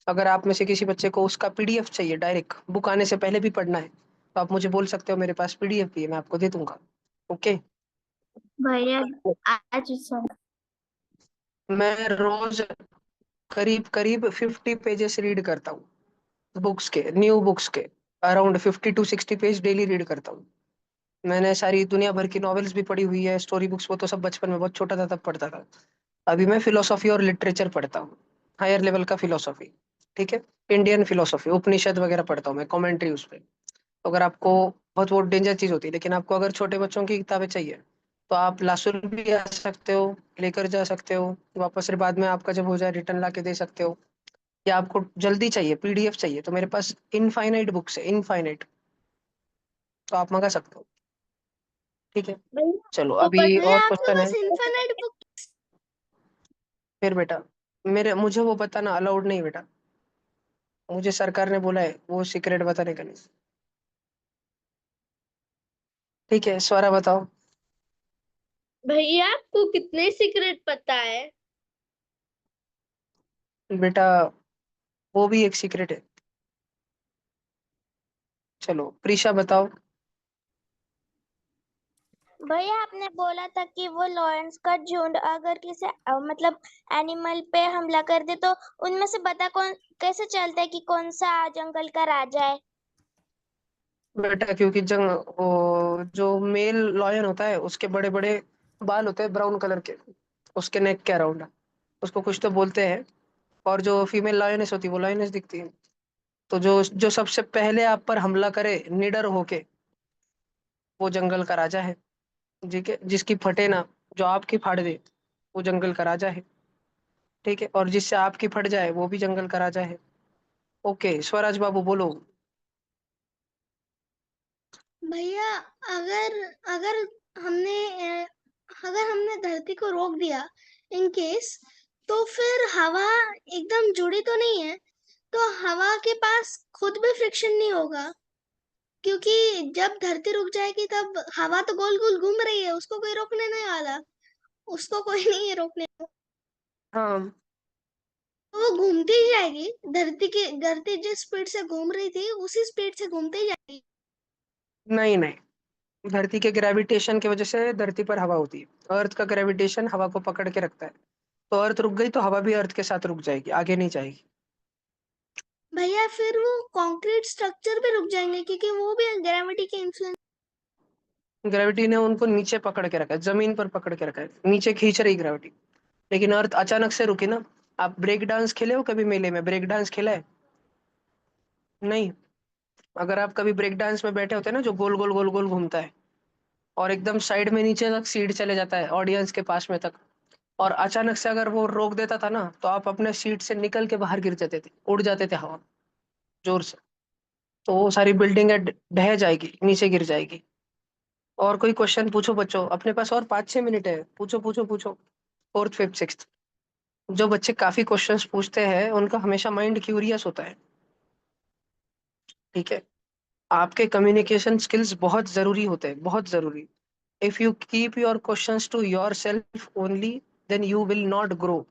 अगर आप में से किसी बच्चे को उसका पीडीएफ चाहिए, डायरेक्ट बुक आने से पहले भी पढ़ना है, तो आप मुझे बोल सकते हो, मेरे पास पीडीएफ भी है, मैं आपको दे दूंगा। ओके। भैया आज सर मैं रोज करीब करीब 50 पेजेस रीड करता हूँ, बुक्स के, न्यू बुक्स के। Around 50 to 60 page daily read करता हूँ। मैंने सारी दुनिया भर की नॉवेल्स भी पढ़ी हुई है, स्टोरी बुक्स, वो तो सब बचपन में बहुत छोटा था तब पढ़ता था। अभी मैं फिलोसॉफी और लिटरेचर पढ़ता हूँ, हायर लेवल का फिलोसॉफी। ठीक है, इंडियन फिलोसॉफी, उपनिषद वगैरह पढ़ता हूँ मैं, कमेंट्री उस पे। तो अगर आपको, बहुत वो डेंजर चीज होती है, लेकिन आपको अगर छोटे बच्चों की किताबें चाहिए तो आप लासुल भी आ सकते हो, लेकर जा सकते हो, वापस फिर बाद में आपका जब हो जाए रिटर्न ला के दे सकते हो। या आपको जल्दी चाहिए, पीडीएफ चाहिए, तो मेरे पास इनफाइनाइट बुक्स है, इनफाइनाइट, तो आप मंगा सकते हो। ठीक है, भैया चलो तो अभी भैया और आपके क्वेश्चन है। पास इन्फिनिट बुक। फिर बेटा, मेरे मुझे वो बताना अलाउड नहीं बेटा, मुझे सरकार ने बोला है वो सीक्रेट बताने का नहीं। ठीक है, स्वरा बताओ। भैया आपको कितने सीक्रेट पता है? बेटा, वो भी एक सीक्रेट है। चलो प्रीशा बताओ। भैया आपने बोला था कि वो लॉयंस का झुंड अगर किसी मतलब एनिमल पे हमला कर दे तो उनमें से पता कौन कैसे चलता है कि कौन सा जंगल का राजा है? बेटा क्योंकि वो जो मेल लॉयन होता है उसके बड़े बड़े बाल होते हैं ब्राउन कलर के, उसके नेक के अराउंड, उसको कुछ तो बोलते हैं। और जो फीमेल लॉयनेस होती है वो लॉयनेस दिखती है। तो जो जो सबसे पहले आप पर हमला करे निडर होके, वो जंगल का राजा है। ठीक है, जिसकी फटे ना, जो आपकी फाड़ दे, वो जंगल का राजा है। ठीक है, और जिससे आपकी फट जाए वो भी जंगल का राजा है। ओके, स्वराज बाबू बोलो। भैया अगर अगर हमने अगर हमने धरती को रोक दिया इन केस, तो फिर हवा एकदम जुड़ी तो नहीं है, तो हवा के पास खुद भी फ्रिक्शन नहीं होगा, क्योंकि जब धरती रुक जाएगी तब हवा तो गोल गोल घूम रही है, उसको कोई रोकने नहीं वाला, उसको कोई नहीं है रोकने। हाँ, तो वो घूमती ही जाएगी, धरती जिस स्पीड से घूम रही थी उसी स्पीड से घूमती ही जाएगी। नहीं नहीं, धरती के ग्रेविटेशन की वजह से धरती पर हवा होती है, अर्थ का ग्रेविटेशन हवा को पकड़ के रखता है। तो अर्थ रुक गई तो हवा भी अर्थ के साथ रुक जाएगी, आगे नहीं जाएगी। भैया फिर वो कंक्रीट स्ट्रक्चर भी रुक जाएंगे क्योंकि वो भी ग्रेविटी के इन्फ्लुएंस। ग्रेविटी ने उनको नीचे पकड़ के रखा है, जमीन पर पकड़ के रखा है, नीचे खींच रही ग्रेविटी। लेकिन अर्थ अचानक से रुकी ना। आप ब्रेक डांस खेले हो कभी? मेले में ब्रेक डांस खेला है? नहीं। अगर आप कभी ब्रेक डांस में बैठे होते हैं ना, जो गोल गोल गोल गोल घूमता है और एकदम साइड में नीचे तक सीट चले जाता है ऑडियंस के पास में तक, और अचानक से अगर वो रोक देता था ना, तो आप अपने सीट से निकल के बाहर गिर जाते थे, उड़ जाते थे हवा में, जोर से। तो वो सारी बिल्डिंगें ढह जाएगी, नीचे गिर जाएगी। और कोई क्वेश्चन पूछो बच्चों, अपने पास और 5-6 मिनट है, पूछो पूछो पूछो। Fourth fifth sixth. जो बच्चे काफी क्वेश्चंस पूछते हैं उनका हमेशा माइंड क्यूरियस होता है। ठीक है। आपके कम्युनिकेशन स्किल्स बहुत जरूरी होते हैं, बहुत जरूरी। If you keep your questions to yourself only, then you will not grow.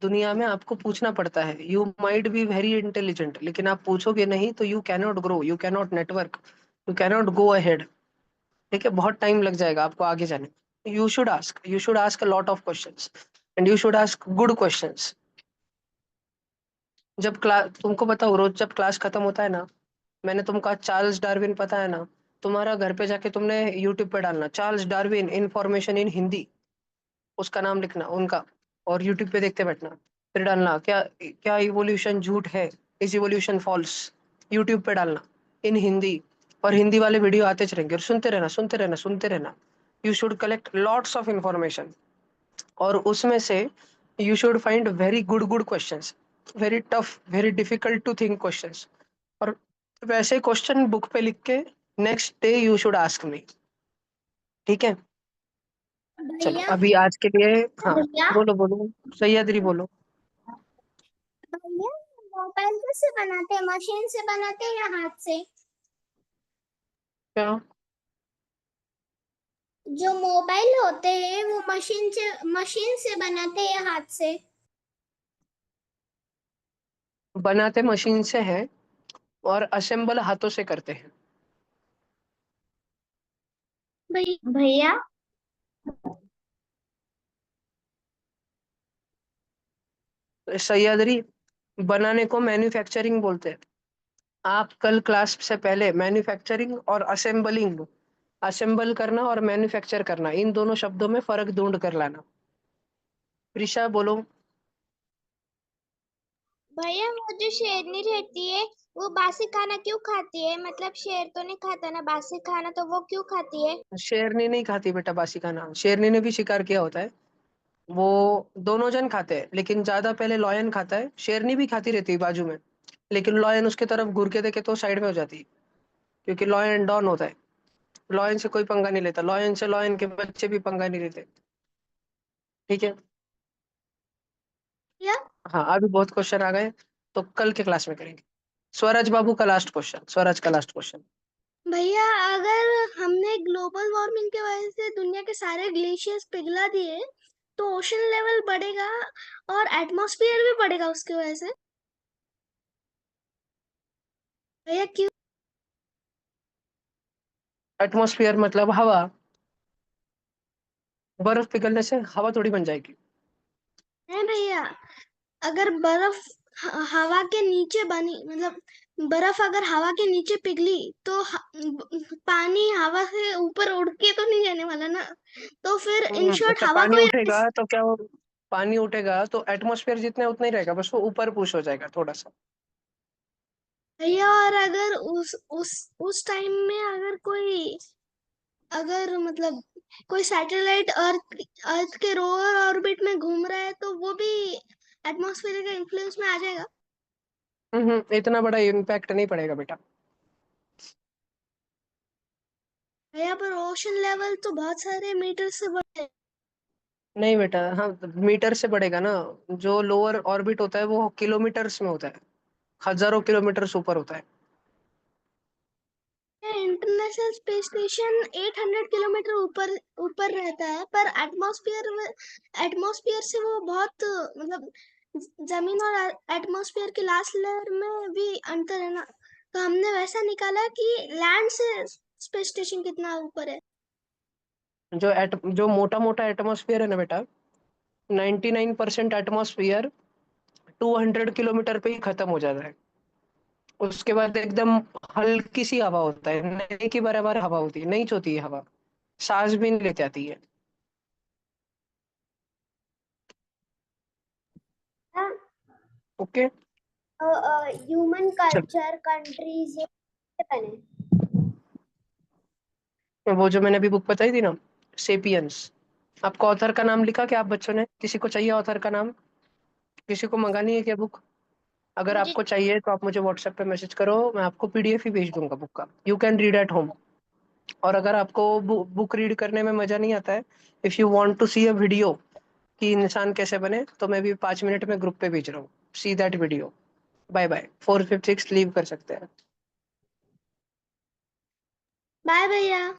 दुनिया में आपको पूछना पड़ता है। You might be very intelligent, लेकिन आप पूछोगे नहीं तो you cannot grow, you cannot network, you cannot go ahead. ठीक है, बहुत टाइम लग जाएगा आपको आगे जाने में। You should ask a lot of questions, and you should ask good questions. जब क्लास, तुमको बताओ, रोज जब क्लास खत्म होता है ना, मैंने तुमको आज चार्ल्स डार्विन पता है ना, तुम्हारा घर पे जाके तुमने यूट्यूब पे डालना Charles Darwin information in Hindi, उसका नाम लिखना उनका, और यूट्यूब पे देखते बैठना। फिर डालना क्या क्या इवोल्यूशन झूठ है, इज इवोल्यूशन फॉल्स, यूट्यूब पे डालना इन हिंदी। और हिंदी वाले वीडियो आते चलेंगे, और सुनते रहना सुनते रहना सुनते रहना। You should collect lots of information, और उसमें से you should find very good good questions, very tough very difficult to think questions. और वैसे क्वेश्चन बुक पे लिख के next day you should ask me. ठीक है। चलो भैया अभी आज के लिए। हाँ, भैया बोलो बोलो, सह्याद्री बोलो। भैया मोबाइल कैसे बनाते हैं, मशीन से बनाते हैं या हाथ से? क्या? जो मोबाइल होते हैं वो मशीन से बनाते हैं या हाथ से? बनाते मशीन से है, और असेंबल हाथों से करते हैं। भैया सह्याद्री, बनाने को मैन्युफैक्चरिंग बोलते हैं। आप कल क्लास से पहले मैन्युफैक्चरिंग और असेंबलिंग, असेंबल करना और मैन्युफैक्चर करना, इन दोनों शब्दों में फर्क ढूंढ कर लाना। प्रिशा बोलो। भैया वो जो शेरनी रहती है वो बासी खाना क्यों खाती है? मतलब शेर तो नहीं खाता ना बासी खाना, तो वो क्यों खाती है? शेरनी नहीं खाती बेटा बासी खाना, शेरनी ने भी शिकार किया होता है। वो दोनों जन खाते हैं, लेकिन ज्यादा पहले लॉयन खाता है, शेरनी भी खाती रहती है बाजू में। लेकिन लॉयन उसके तरफ घूर के देखे तो साइड में हो जाती है, क्योंकि लॉयन डॉन होता है। लॉयन से कोई पंगा नहीं लेता, लॉयन से लॉयन के बच्चे भी पंगा नहीं लेते। ठीक है। या हाँ, अभी बहुत क्वेश्चन आ गए, तो कल के क्लास में करेंगे। स्वराज बाबू का लास्ट क्वेश्चन, स्वराज का लास्ट क्वेश्चन। भैया अगर हमने ग्लोबल वार्मिंग की वजह से दुनिया के सारे ग्लेशियर्स पिघला दिए तो ओशन लेवल बढ़ेगा और एटमॉस्फेयर भी बढ़ेगा उसकी वजह से। भैया क्यों? एटमॉस्फेयर मतलब हवा। बर्फ पिघलने से हवा थोड़ी बन जाएगी। है भैया, अगर बर्फ हवा के नीचे बनी, मतलब बर्फ अगर हवा के नीचे पिघली तो पानी हवा से ऊपर उड़ के तो नहीं जाने वाला ना, तो फिर इन शॉर्ट अच्छा, हवा पानी को ही। उठेगा तो क्या वो, पानी उठेगा तो एटमॉस्फेयर जितना उतना ही रहेगा, बस वो ऊपर पुश हो जाएगा थोड़ा सा। भैया और अगर उस टाइम में अगर कोई, अगर मतलब कोई सैटेलाइट अर्थ के लोअर ऑर्बिट में घूम रहा है तो वो भी एटमॉस्फेयर के इन्फ्लुएंस में आ जाएगा। इतना बड़ा इम्पैक्ट नहीं पड़ेगा बेटा। भैया पर ओशन लेवल तो बहुत सारे मीटर से बढ़े। नहीं बेटा, हाँ, मीटर से बढ़ेगा ना। जो लोअर ऑर्बिट होता है वो किलोमीटर्स में होता है, हजारों किलोमीटर ऊपर होता है। इंटरनेशनल स्पेस स्टेशन 800 किलोमीटर ऊपर ऊपर रहता है, पर एटमॉस्फेयर से वो बहुत मतलब जमीन और एटमॉस्फेयर के लास्ट लेयर में भी अंतर है ना, तो हमने वैसा निकाला कि लैंड से स्पेस स्टेशन कितना ऊपर है। जो मोटा मोटा एटमॉस्फेयर है ना बेटा, 99% एटमॉस्फेयर 200 किलोमीटर पे ही खत्म हो जाता है। उसके बाद एकदम हल्की सी हवा होता है, नहीं की बराबर हवा होती है, नहीं होती है हवा, सांस भी नहीं ले जाती है। ओके। ह्यूमन कल्चर कंट्रीज बने। वो जो मैंने अभी बुक बताई थी ना, सेपियंस, आपको ऑथर का नाम लिखा क्या आप बच्चों ने? किसी को चाहिए ऑथर का नाम? किसी को मंगानी है क्या बुक? अगर मुझे आपको चाहिए तो आप मुझे व्हाट्सएप पे मैसेज करो, मैं आपको पीडीएफ ही भेज दूंगा बुक का, you can read at home. और अगर आपको बुक रीड करने में मजा नहीं आता है, if you want to see a video कि इंसान कैसे बने, तो मैं भी 5 मिनट में ग्रुप पे भेज रहा हूँ, see that video. Bye bye, 4 5 6 leave कर सकते हैं। बाय भैया।